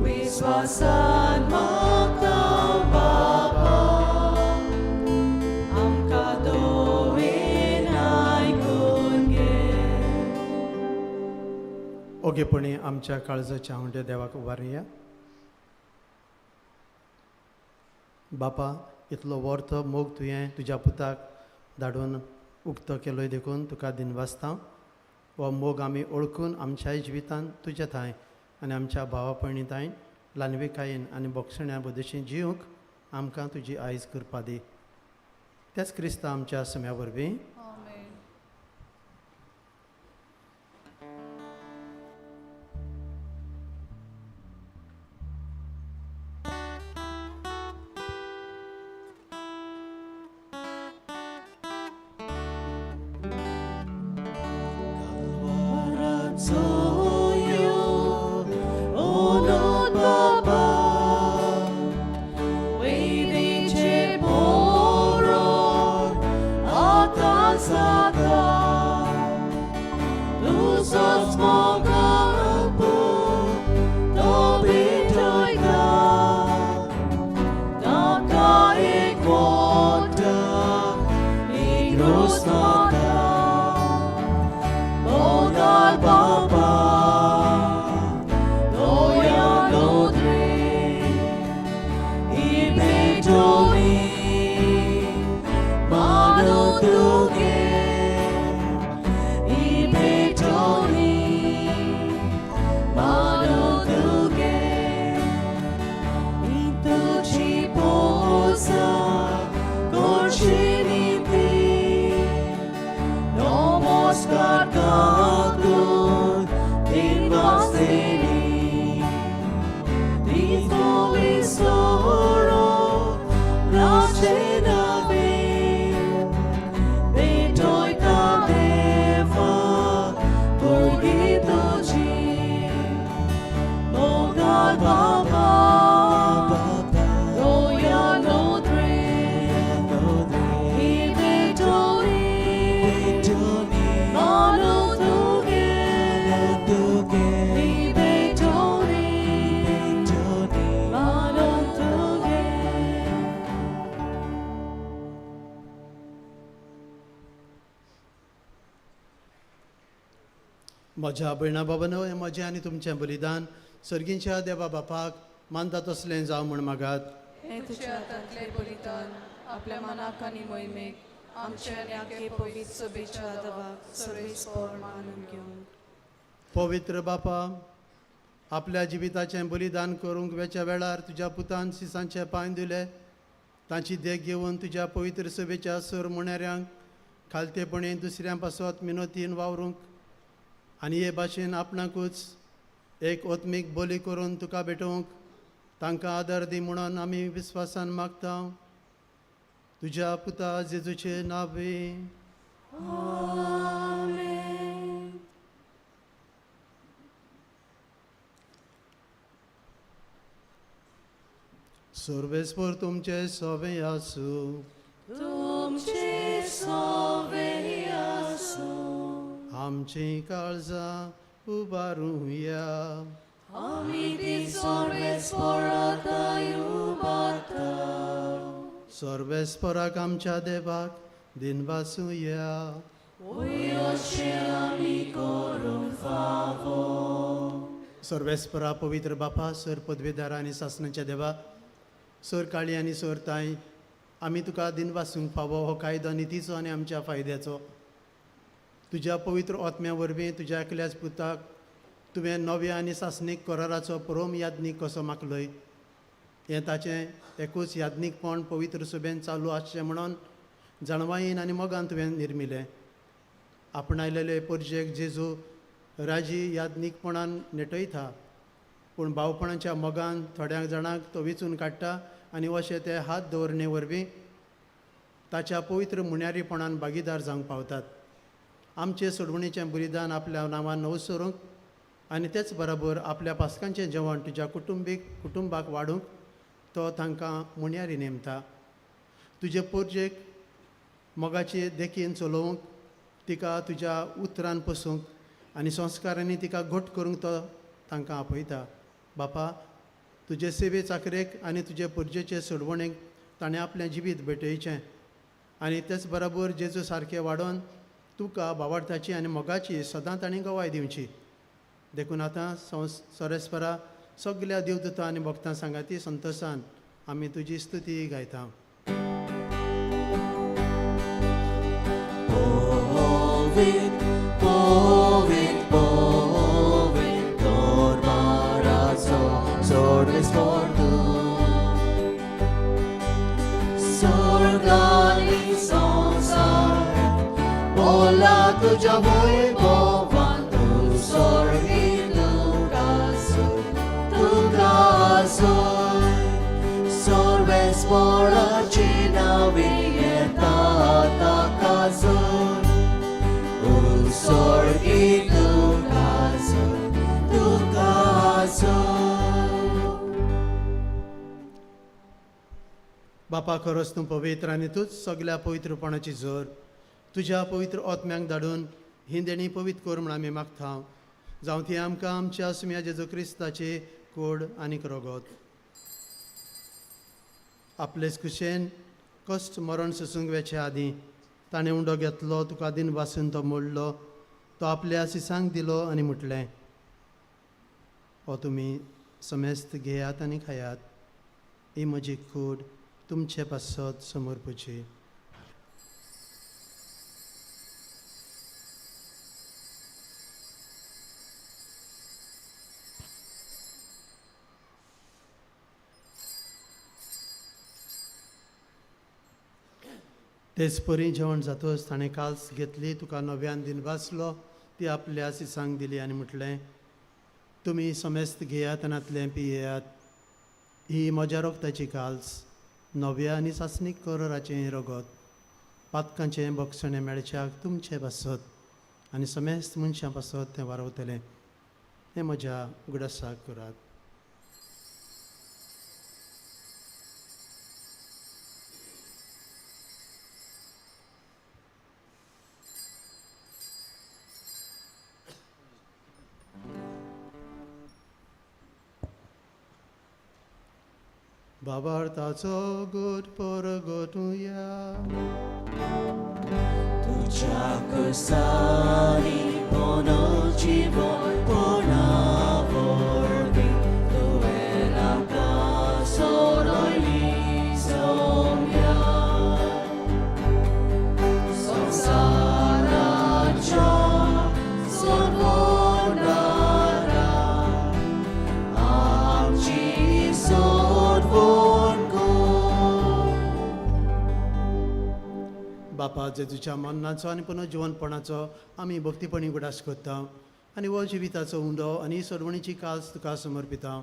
Speaker 4: विश्वासान मागतां बापा, आमकां दोवेन आयकून घे.
Speaker 5: ओगेपणी आमच्या काळजाच्या हांवड्या देवाक उबारया. बापा, इतलो वर्थ मोग तुवें तुज्या पुताक धाडून उक्तो केलोय देखून तुका दिनवासता. हो मोग आमी ओळखून आमच्याय जिवितांत तुज्या थंय आनी आमच्या भावा भयणी ल्हानविकायेन आनी बोगसण्या बद्दशीं जिवंक आमकां तुजी आयज करपा दी. त्याच क्रिस्ता आमच्या सम्या वरवीं म्हज्या भयणा बाबानो, हें म्हजें आनी तुमचें बलिदान सर्गींच्या देवा बापाक मानता तसलें जावं म्हण मागात.
Speaker 4: हे तुझ्या हातांतले बलिदान आपल्या मनाक आनी मोहिमेक आमचे आनी आख्खे पवित्र सभेच्या आदाराक सर्वेस्पर मानून घेवन.
Speaker 5: पवित्र बापा, आपल्या जिविताचें बलिदान करूंक वेच्या वेळार तुज्या पुतान सिसांचे पांय दिले. तांची देख घेवन तुज्या पवित्र सभेच्या सर मुणाऱ्यांक खालतेपणी दुसऱ्यां पासत मिनोतीन वावरूंक आनी हे भाशेन आपणाकूच एक ओत्मीक बोली करून तुका भेटोवंक तांकां आदर दी म्हणून आमी विस्वासान मागता. तुज्या पुता जेजूचे नांवे. सर्वेस्पर तुमचे सवे आसूं.
Speaker 4: तुमचे सवे आसूं.
Speaker 5: आमची काळजां उबारूया.
Speaker 4: आमी ती सर्वेस्पराताय उबारता.
Speaker 5: सर्वेस्पराक आमच्या देवाक दिनवासूया.
Speaker 4: अशें आमी करूंक फावो.
Speaker 5: सर्वेस्परा पवित्र बापा, सर पदवीदार आनी शासनाच्या देवा, सर काळी आनी सर ताई, आमी तुका दिनवासूंक फावो हो कायदो नितीचो आनी आमच्या फायद्याचो. तुज्या पवित्र आत्म्या वरवीं तुज्या एकल्याच पुताक तुवें नव्या आनी शासनीक कराराचो परम यादनीक कसो मागलोय. हें ताचें एकूच यादनीकपण पवित्र सभेन चालू आसचें म्हणून जाणवायेन आनी मोगान तुवें निर्मिलें. आपणायलेले परजेक जेजू राजी यादनीकपणान नेटयता, पूण भावपणाच्या मोगान थोड्या जाणांक तो वेंचून काडटा आनी अशें ते हात दवरणे वरवीं ताच्या पवित्र मुण्यारीपणान भागीदार जावंक पावतात. आमचे सोडवणीचें बलिदान आपल्या नांवान नवसरूंक आनी तेच बरोबर आपल्या पासकांचें जेवण तुज्या कुटुंबाक वाडूंक तो तांकां मुण्यारी नेमता. तुजे पोरजेक मोगाचे देखीन चलोवंक, तिका तुज्या उतरान पसूंक आनी संस्कारांनी तिका घट करूंक तो तांकां आपयता. बापा, तुजे सेवे चाकरेक आनी तुजे पुर्जेचे सोडवणेक ताणें आपलें जिवीत भेटयचें आनी तेच बरोबर जेजू सारकें वाडोवन तुका भावार्थाची आनी मोगाची सदां ताणें गवाय दिवची. देखून आतां सोरेस्परा सगल्या देवदूतां आनी भक्तां सांगाती संतोशान आमी तुजी स्तुती गायता.
Speaker 9: Tuja wojskowan, tu sorgi tu gasuj, sorbe spora cina vieta takazuj, sorgi tu gasuj.
Speaker 5: बापा, खरोच तूं पवित्र आनी तूंच सगल्या पवित्रपणाची जोर. तुज्या पवित्र आत्म्यांक धाडून ही देणी पवित्र कर म्हण आमी मागता. जावं ती आमकां आमच्या सुम्या जेजू क्रिस्ताचे कोड आनीक रोगोत. आपलेच कुशेन कश्ट मरण सोसूंक वेचे आदीं ताणें उंडो घेतलो, तुका दिन बासून तो मोडलो, तो आपल्या सिसांक दिलो आनी म्हटलें, हो तुमी समेस्त घेयात आनी खायात. ही म्हजी कूड तुमचे पासत समर्पूची. तेच परी जेवण जातच ताणें काल्स घेतली, तुका नव्यान दिन बासलो, ती आपल्या सिसांक दिली आनी म्हटलें, तुमी समेस्त घेयात आनी आतलें पियेयात. ही म्हज्या रोगताची काल्स, नव्या आनी सासणीक करोराचें रगत, पातकांचें भक्षणें मेळच्याक तुमचे पासत आनी समेस्त मनशां पासत तें वारवतलें. हें म्हज्या उगडासाक करात. बाबार्थाचो गोड परगटुया.
Speaker 9: Tuja kusani pono jivon pona vorbi, tuela kasoroi somya. Samsaracha sorvonara, amchi
Speaker 5: बापा, जेजूच्या मरणाचो आनी पुनर्जीवनपणाचो आमी भक्तीपणी उगडास करता आनी हो जिविताचो उंडो आनी सोडवणीची काल्स तुका समर्पिता.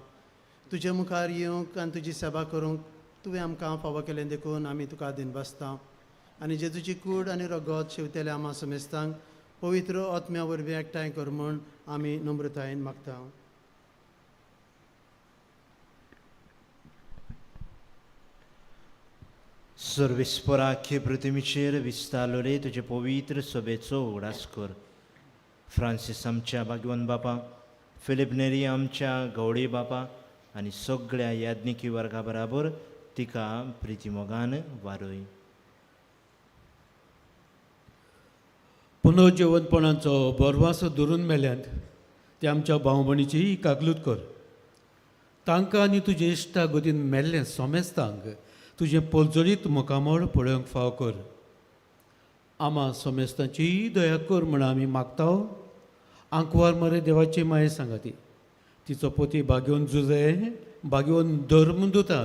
Speaker 5: तुजे मुखार येवंक आनी तुजी सेवा करूंक तुवें आमकां फावो केलें देखून आमी तुका दिनबासता आनी जेजूची कूड आनी रगत शेवतेले आमा समेस्तांक पवित्र आत्म्या वरवीं एकठांय कर म्हूण आमी नम्रतायेन मागता.
Speaker 10: सर्वेस्पराख्य पृथ्वीचेर विस्तारलोले तुजे पवित्र सभेचो उगडास कर. फ्रांसीस आमच्या भाग्यवान बापा, फिलिप नेरी आमच्या गवळी बापा आनी सगळ्या याज्ञिकी वर्गा बराबर तिका प्रितीमोगान वारय.
Speaker 11: पुनर्जीवनपणाचो बरवासो धरून मेल्यांत ते आमच्या भाव भयणीची कागलूत कर. तांकां आनी तुजे इश्टा गतीन मेल्ले सोमेस्तांक तुजें पोलजोळीत मुखामळ पळोवंक फाव कर. आमा सोमेस्तांची दया कर म्हण आमी मागता. आंकवार मरे देवाची माये सांगाती, तिचो पोती भाग्योन जुजे, भाग्योन धर्मदुता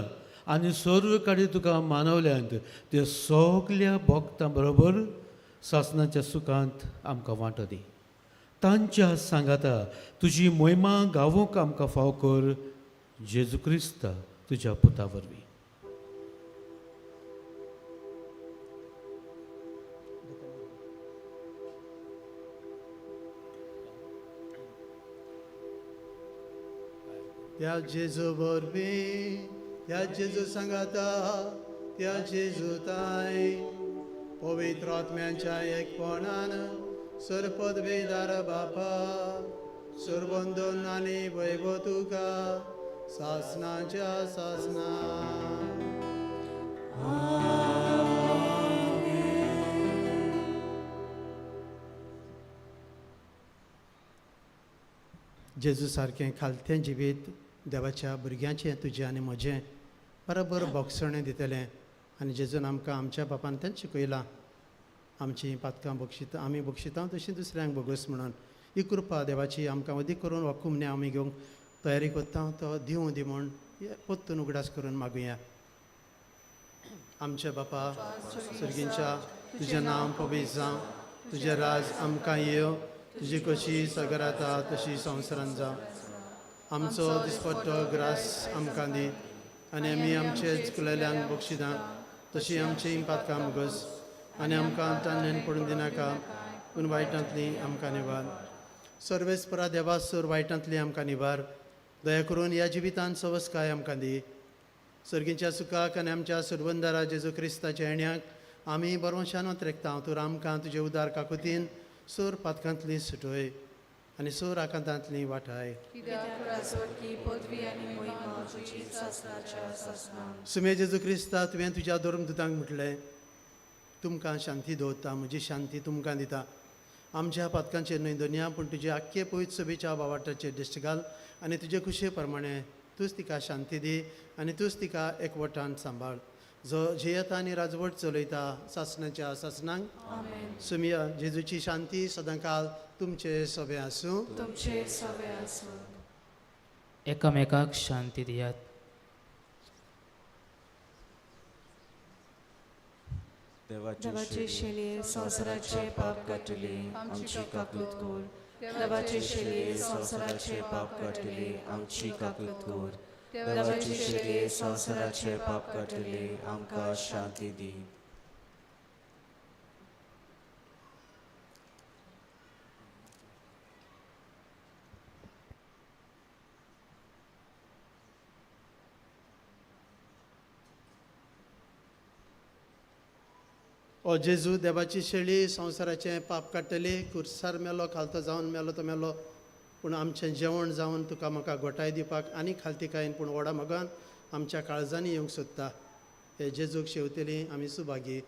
Speaker 11: आनी सर्व काडी तुका मानवल्यांत ते सगल्या भक्तां बरोबर सासणाच्या सुखांत आमकां वांटो दी. तांच्या सांगाता तुजी मोहिमा गावूंक आमकां फाव कर. जेजू क्रिस्ता तुज्या पुता वरवीं.
Speaker 5: या जेजू वरवीं या जेजू सांगाता त्या जेजूताय पवित्र आत्म्यांच्या एकपणान सरपदवेदार बापा सुरबंधन आनी वैभव तुका सासनाच्या सासना जेजू सारकें खालतें जिवीत देवाच्या भुरग्यांचें तुजें आनी म्हजें बरोबर बोगसणें दितलें आनी जेजून आमकां आमच्या बापान तेंच शिकयलां आमचीं पातकां बक्षिता आमी बक्षिता तशीं दुसऱ्यांक बोगस म्हणून ही कृपा देवाची आमकां अदीक करून हो कुमणे आमी घेवंक तयारी करता तो दिवं दी म्हूण पोत्तून उगडास करून मागुया. आमच्या बापा सर्गींच्या तुजें नांव पवित्र जावं तुजें राज आमकां येवं तुजी कशी सगराता तशी संवसारांत जावं. आमचो दिसपट्टो ग्रास आमकां दी आनी आमी आमचे चुकलेल्यांक बक्षिता तशी आमची पातकां मुगस आनी आमकां ताणेन पडून दिनाका पूण वायटांतली आमकां निवार. सर्वेस्परा देवा सर वायटांतली आमकां निवार. दया करून ह्या जिवितांत सवस्काय आमकां दी. सर्गींच्या सुखाक आनी आमच्या सुरबंदारा जेजू क्रिस्ताच्या येण्याक आमी बरोवशान त्रेकता. तर आमकां तुजे उदार काकुतीन सोर पातकांतली सुटय आनी सोर आकांतांतली वाटाय. सुमे जेजू क्रिस्ता तुवें तुज्या धर्मदुतांक म्हटलें तुमकां शांती दवरता म्हजी शांती तुमकां दिता. आमच्या पातकांचेर न्हय दोनिया पूण तुजे आख्खे पवित्र सभेच्या वावाटाचेर दिश्ट घाल आनी तुजे खुशे प्रमाणे तूंच तिका शांती दी आनी तूंच तिका एकवटान सांबाळ. जो जियेता आनी राजवट चलयता सासणाच्या सासणांक सुमिया जेजूची शांती सदांकाळ तुमचे सभे आसूं.
Speaker 7: एकामेकाक शांती दियात.
Speaker 4: देवाचे शेली संवसाराचे पाप काटली आमची काकूत कोर. देवाचे शेली संवसाराचे पाप काटली आमची काकूत कोर. देवाचे शेली संवसाराचे पाप काटली आमकां शांती दी.
Speaker 5: ओ जेजू देवाची शेळी संवसाराचें पाप काडटली. खुर्सार मेलो खालतो जावन मेलो तो मेलो पूण आमचें जेवण जावन तुका म्हाका घोटाय दिवपाक आनी खालतीकायेन पूण व्हडा मोगान आमच्या काळजांनी येवंक सोदता. हे जेजूक शेवतली आमी सुभागी.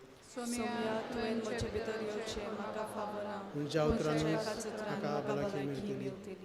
Speaker 5: तुमच्या उतरांनी म्हाका भलायकी मेळटली.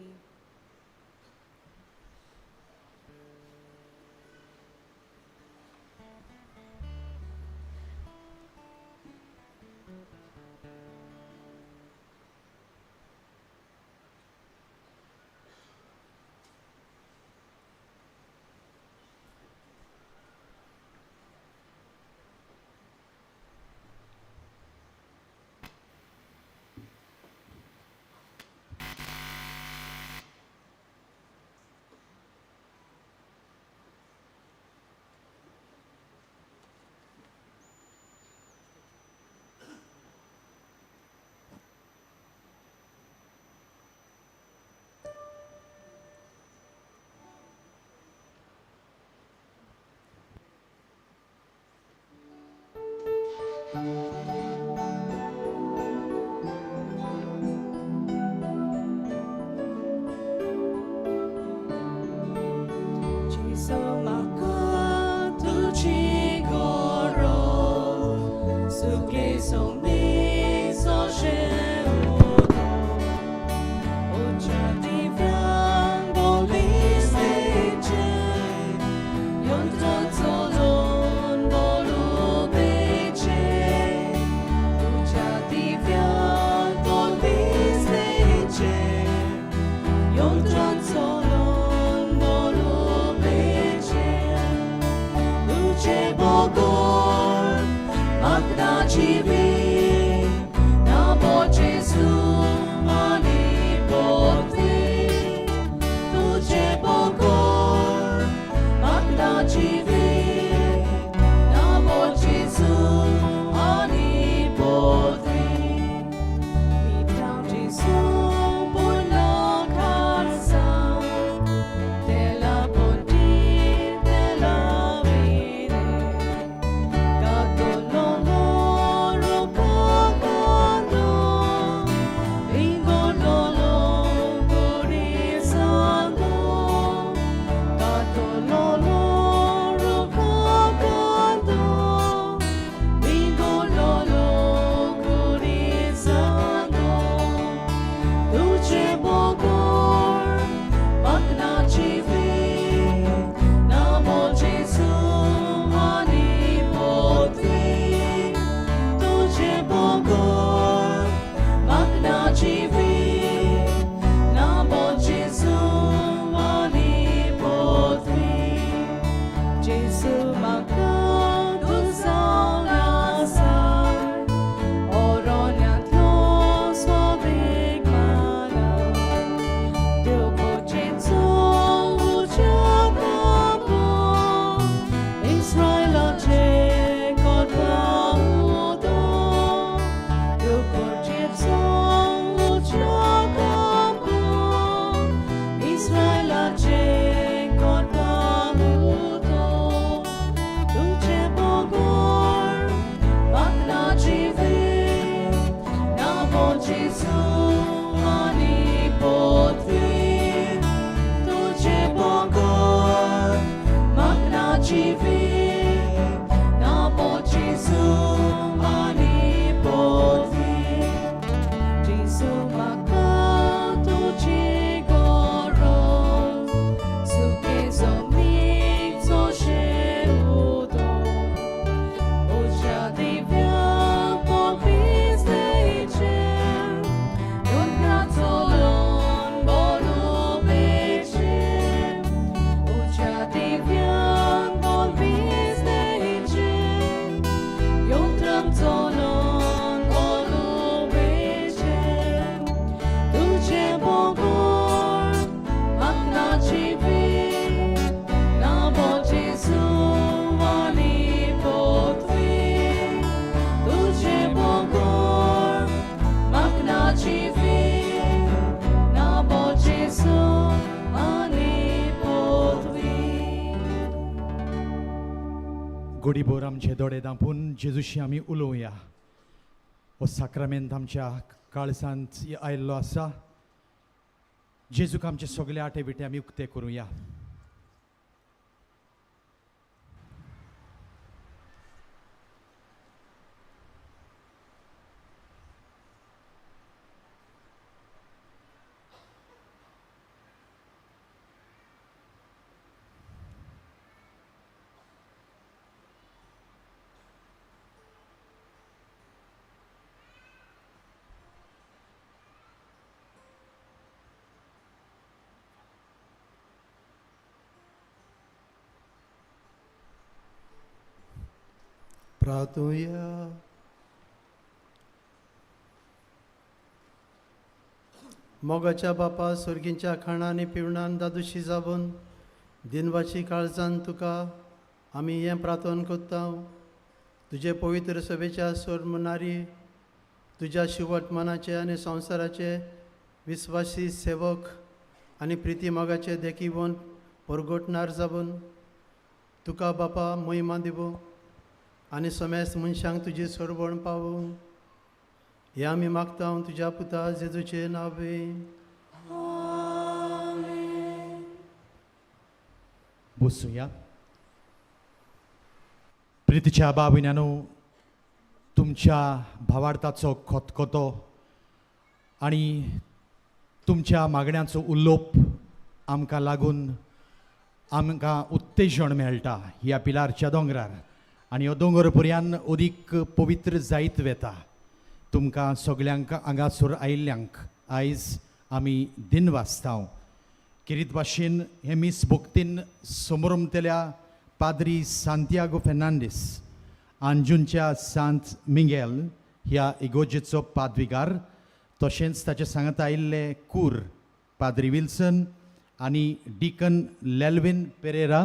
Speaker 4: Della
Speaker 9: जेसू म्हाका तूं जावन आसा ओरोन्यांतलो स्वावेग मारा देवकोचेचो उज्याक बाबा इस्रायलाचे कोटवां उदो देवकोचेचो उज्याक बाबा इस्रायलाचे कोटवां उदो तुझे बोगोर म्हाका जिवे नावो जेसू आनी पोतवी तुझे बोगोर म्हाका जिवे नावो जेसू आनी पोतवी जेसू म्हाका तुझे गरज सुखे जमनीचो शेवदो ओच्या दिव्या पोपिस्तेचे दोनराचो लोन बोलोबेचे ओच्या दिव्या पोपिस्तेचे योंत्रांचो लोन बोलोबेचे तुझे बोगोर म्हाका जिवे नावो जेसू आनी पोतवी तुझे बोगोर म्हाका जिवे नावो जेसू आनी पोतवी
Speaker 12: गोडीभोर आमचे दोळे धांपून जेजूशी आमी उलोवया. हो साक्रामेंत आमच्या काळजांत आयिल्लो आसा. जेजूक आमचे सगळे आटे बिटे आमी उक्ते करुया.
Speaker 5: प्रार्थूया. मोगाच्या बापा सुर्गींच्या खाणांनी पिवणान दादुशी जावन दिनवाची काळजान तुका आमी हें प्रार्थन कोत्ता. तुजे पवित्र सभेच्या स्वर मुनारी तुज्या शिवट मनाचे आनी संवसाराचे विस्वासी सेवक आनी प्रिती मोगाचे देखीवन परगोटणार जावन तुका बापा महिमा दिवो आनी समेस्त मनशांक तुजी सोडवण पावो. हे आमी मागता तुज्या पुता जेजूचे नावे.
Speaker 12: बसूया. प्रितीच्या बाबिन्यानो, तुमच्या भावार्थाचो खतखतो आनी तुमच्या मागण्यांचो उलोप आमकां लागून आमकां उत्तेजन मेळटा ह्या पिलारच्या दोंगरार. आनी हो दोंगर पर्यान अदीक पवित्र जायत वेता. तुमकां सगल्यांक हांगासर आयिल्ल्यांक आयज आमी दिन वाचता. किरीत भाशेन हे मीस भक्तीन समोरमतेल्या पाद्री सांतियागो फेर्नांडीस, आंजुनच्या सांत मिंगेल ह्या इगोजेचो पाद्विगार, तशेंच ताचे सांगात आयिल्ले कूर पाद्री विल्सन आनी डिकन लेल्विन पेरेरा,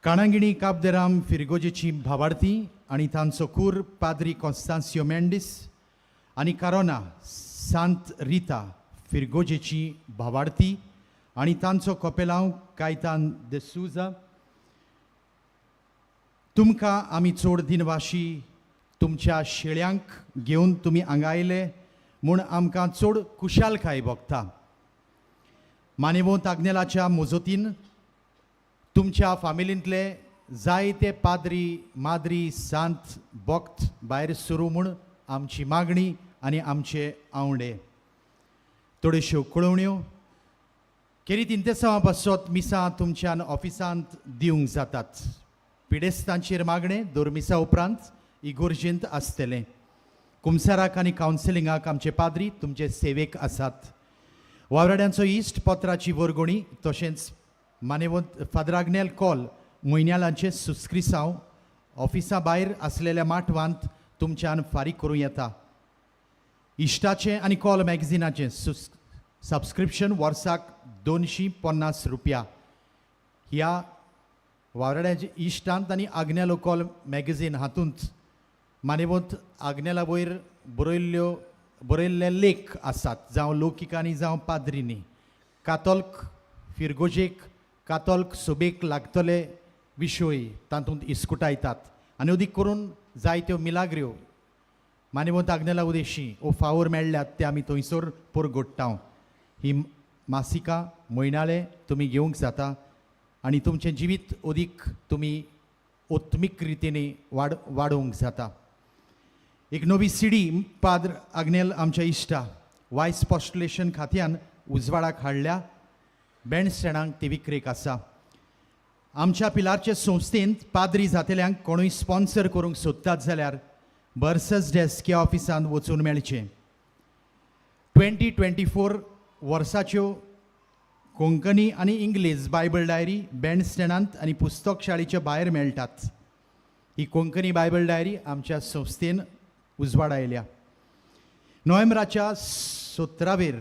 Speaker 12: काणागिणी काबदेराम फिरगोजेची भावार्थी आनी तांचो कूर पाद्री कॉन्स्तांसियो मेंडीस आनी कारोना सांत रिता फिरगोजेची भावार्थी आनी तांचो कोपेलांव कायतान दे सुजा. तुमकां आमी चोड दिनवाशी तुमच्या शेळ्यांक घेवन तुमी हांगा आयले म्हूण आमकां चोड खुशालकाय भोगता. मानेवंत आग्नेलाच्या मोजोतीन तुमच्या फामिलींतले जायते पाद्री माद्री सांत भक्त भायर सरू म्हूण आमची मागणी आनी आमचे आवडे. थोड्योश्यो कळवण्यो केरीत इंतेसांवा पासत मिसां तुमच्यान ऑफिसांत दिवंक जातात. पिडेस्तांचेर मागणे दोरमिसा उपरांत इगोर्जेंत आसतलें. कुमसाराक आनी कावन्सिलिंगाक आमचे पाद्री तुमचे सेवेक आसात. वावराड्यांचो इश्ट पत्राची वर्गणी तशेंच मानेवंत फादर आग्नेल कॉल म्हयन्याळांचे सुस्क्रिसांव ऑफिसा भायर आसलेल्या माटवांत तुमच्यान फारीक करूं येता. इश्टाचें आनी कॉल मॅगझिनाचें सबस्क्रिप्शन वर्साक 250 रुपया. ह्या वावराड्याच्या इश्टांत आनी आग्नेलो कॉल मॅगझीन हातूंत मानेवंत आग्नेला वयर बरयल्ले लेख आसात, जावं लौकिकांनी जावं पाद्रींनी. कातोल्क फिरगोजेक कातोल्क सोबेक लागतले विशय तातूंत इस्कुटायतात आनी अदीक करून जायत्यो मिलाग्र्यो मानेवंत आग्नेला उदेशी ओ फावोर मेळ्ळ्यात ते आमी थंयसर परगोडटा. ही मासिकां म्हयनाळे तुमी घेवंक जाता आनी तुमचें जिवीत अदीक तुमी ओत्मीक रितीने वाडोवंक जाता. एक नवी सीडी पाद्र आग्नेल आमच्या इश्टा वायस पोस्टुलेशन खात्यान उजवाडाक हाडल्या. बँड स्टँडांक ती विक्रेक आसा. आमच्या पिलारचे संस्थेंत पाद्री जातल्यांक कोणूय स्पॉन्सर करूंक सोदतात जाल्यार बर्सस डेस्क ह्या ऑफिसांत वचून मेळचें. 2024 वर्साच्यो कोंकणी आनी इंग्लीश बायबल डायरी बँड स्टँडांत आनी पुस्तक शाळेच्या भायर मेळटात. ही कोंकणी बायबल डायरी आमच्या संस्थेन उजवाड आयल्या. नोव्हेंबराच्या 17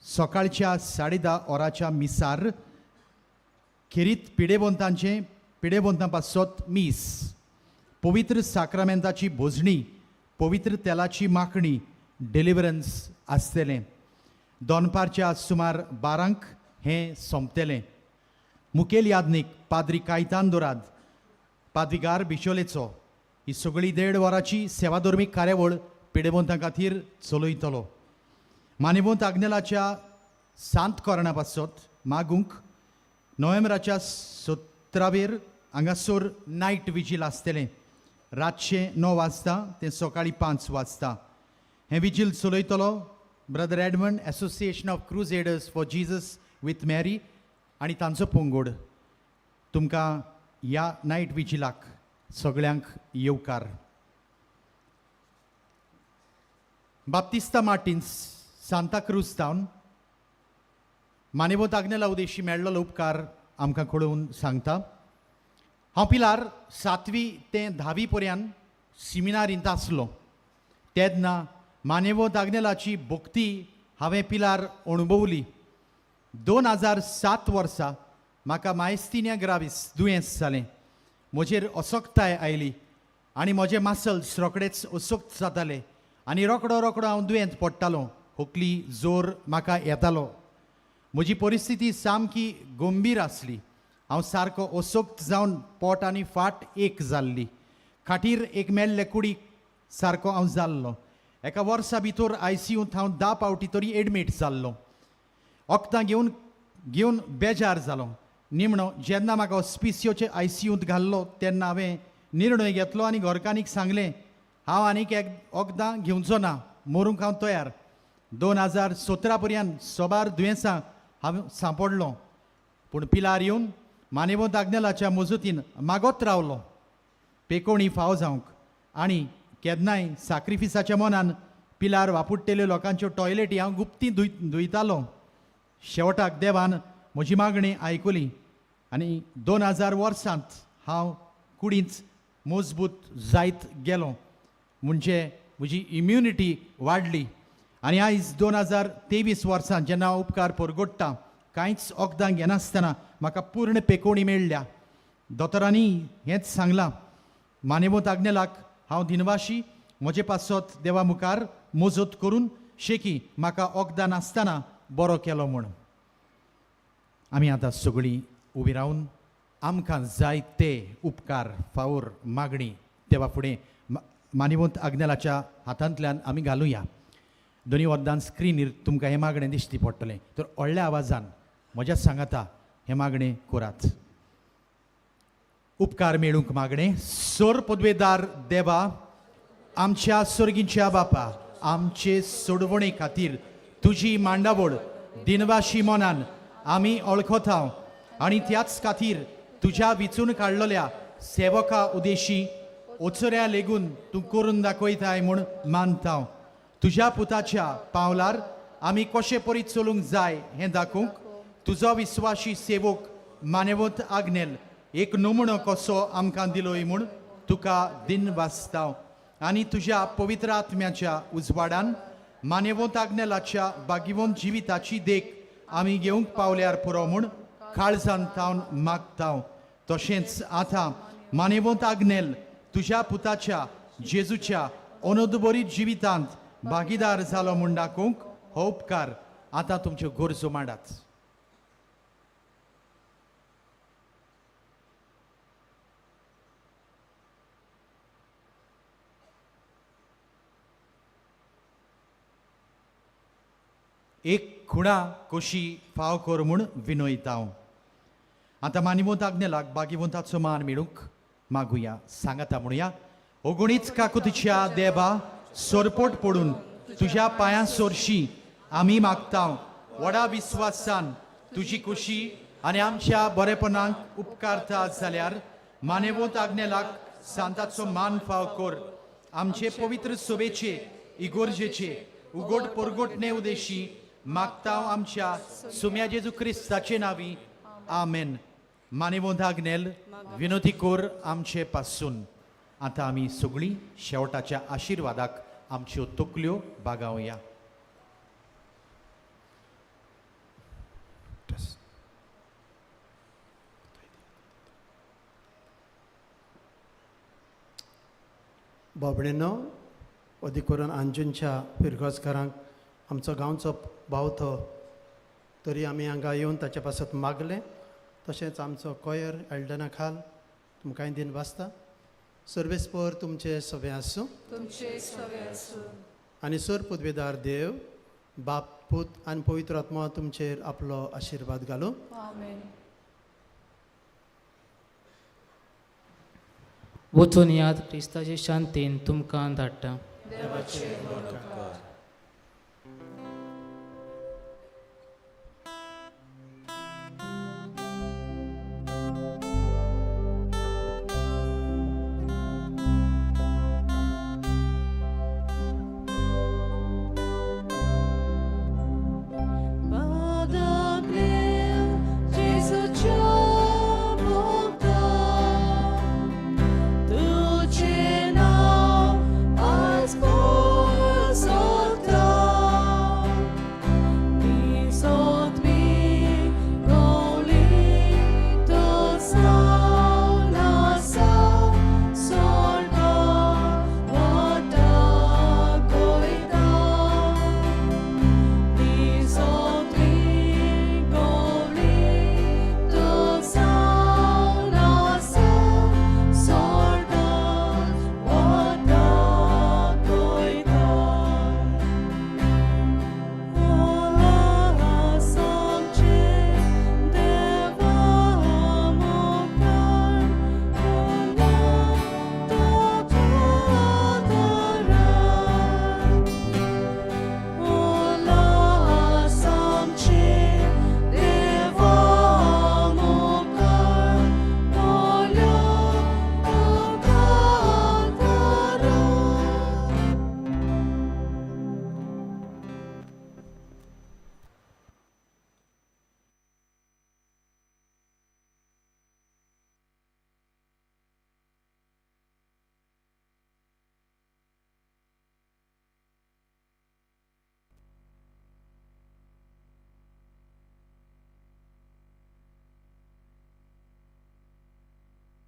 Speaker 12: सकाळच्या 10:30 वराच्या मिसार खेरीत पिडेबोंतां पासत मीस, पवित्र साक्रामेंताची भोजणी, पवित्र तेलाची माखणी, डिलिव्हरन्स आसतलें. दोनपारच्या सुमार 12 हें सोंपतलें. मुखेल यादनीक पाद्री कायतान दोराद, पाद्रीगार बिचोलेचो ही सगळी 1.5 वरांची सेवाधर्मीक कार्यावळ पिडेबोंतां खातीर चलयतलो. मानेवंत आग्नेलाच्या सांत कोरणा पासत मागूंक नोव्हेंबराच्या 17 हांगासर नायट विजील आसतलें. रातचे 9 वाजता ते सकाळीं 5 वाजता. हें विजील चलयतलो brother Edmund association of crusaders for Jesus with Mary आनी तांचो पंगड. तुमकां ह्या नायट विजिलाक सगळ्यांक येवकार. Baptista Martins Santa cruise town मानेवंत Agnela Udeshi मेळ्ळलो उपकार आमकां कळोवन सांगता. हांव पिलार 7वी ते 10वी पर्यंत सिमिनारींत आसलो. तेन्ना मानेवंत आग्नेलाची भक्ती हांवें पिलार अणभवली. 2007 वर्सा म्हाका मायस्थिनिया ग्राविस दुयेंस जालें. म्हजेर असोक्ताय आयली आनी म्हजे मसल्स रोखडेच असोक्त जाताले आनी रोखडो हांव दुयेंत पडटालों. खोकली जोर म्हाका येतालो. म्हजी परिस्थिती सामकी गंभीर आसली. हांव सारको असोक्त जावन पोट आनी फाट एक जाल्ली. खाटीर एक मेल्ले कुडीक सारको हांव जाल्लो. एका वर्सा भितर ICUंत हांव 10 फावटी तरी एडमीट जाल्लो. वखदां घेवन बेजार जालो. निमणो जेन्ना म्हाका ऑस्पिसियोचे ICUंत घाल्लो तेन्ना हांवें निर्णय घेतलो आनी घरकान्नीक सांगलें हांव आनीक एक वखदां घेवचो ना, मरूंक हांव तयार. 2017 पर्यंत सोबार दुयेंसां हांव सांपडलो. पूण पिलार येवन मानेवंत आग्नेलाच्या मजतीन मागोत रावलो पेकोणी फाव जावंक. आनी केन्नाय सॅक्रिफिसाच्या मनान पिलार वापुट्टेल्यो लोकांच्यो टॉयलेटी हांव गुप्ती धुयतालो. शेवटाक देवान म्हजी मागणी आयकली आनी 2000 वर्सांत हांव कुडींच मजबूत जायत गेलो. म्हणजे म्हजी इम्युनिटी वाडली. आनी आयज 2023 वर्सांत जेन्ना हांव उपकार परगोडटा कांयच वखदां घेनासतना म्हाका पूर्ण पेकोवणी मेळ्ळ्या. दोतोरांनी हेंच सांगलां मानेवंत आग्नेलाक हांव दिनवाशी म्हजे पासत देवा मुखार मजत करून शेकी म्हाका वखदां नासतना बरो केलो म्हूण. आमी आतां सगळीं उबी रावन आमकां जाय ते उपकार फावोर मागणी देवा फुडें मानेवंत आग्नेलाच्या हातांतल्यान आमी घालुया. दोनी वखदां स्क्रिनीर तुमकां हें मागणें दिश्टी पडटलें. तर व्हडल्या आवाजान म्हज्या सांगाता हें मागणें करात. उपकार मेळूंक मागणें. सोर पदवेदार देवा, आमच्या सर्गीच्या बापा, आमचे सोडवणे खातीर तुजी मांडावळ दिनवाशी मनान आमी वळखता आनी त्याच खातीर तुज्या विचून काडलेल्या सेवका उदेशी ओचऱ्या लेगून तूं करून दाखयताय म्हूण मानता. तुज्या पुताच्या पावलार आमी कशे परीत चलूंक जाय हें दाखोवंक तुजो विस्वाशी सेवक मानेवंत आग्नेल एक नमुनो कसो आमकां दिलोय म्हूण तुका दिन वाचताव आनी तुज्या पवित्र आत्म्याच्या उजवाडान मानेवंत आग्नेलाच्या बागीवंत जिविताची देख आमी घेवंक पावल्यार पुरो म्हूण काळजान तावन मागताव. तशेंच आतां मानेवंत आग्नेल तुज्या पुताच्या जेजूच्या अनोदबरीत जिवितांत भागीदार जालो म्हूण दाखोवंक हो उपकार आतां तुमच्यो गरजो मांडात. एक खुणा कशी फाव कर म्हूण विनयता. आतां मानिवंत आग्नेलाक बागीवंताचो मान मेळूंक मागुया. सांगाता म्हणुया, ओगुणीच काकुतीच्या देवा सोरपोट पडून तुज्या पांयां सोरशी आमी मागता. व्हडा विस्वासान तुजी कुशी आनी आमच्या बरेपणांक उपकारता जाल्यार मानेवंत आग्नेलाक सांताचो मान फाव कर. आमचे पवित्र सभेचे इगोर्जेचे उगोड परगोटणे उदेशी मागता आमच्या सुम्या जेजू क्रिस्ताचे नावी. आमेन. मानेवंत आग्नेल विनोदी कोर आमचे पासून. आतां आमी सगळीं शेवटाच्या आशिर्वादाक आमच्यो तकल्यो बागावया.
Speaker 5: बाबडेनो, अदीक करून अंजूंच्या फिरगोजकारांक आमचो गांवचो भाव तो तरी आमी हांगा येवन ताचे पासत मागले. तशेंच आमचो कोयर एल्डना खाल तुमकां दिन वाचता. सर्वेस्पर तुमचे सभे आसूं आनी सर पदवेदार देव बाप पूत आनी पवित्र आत्मा तुमचेर आपलो आशिर्वाद घालूं.
Speaker 7: वचून याद क्रिस्ताचे शांतीन तुमकां धाडटा.
Speaker 10: देवाचे बळगप कर.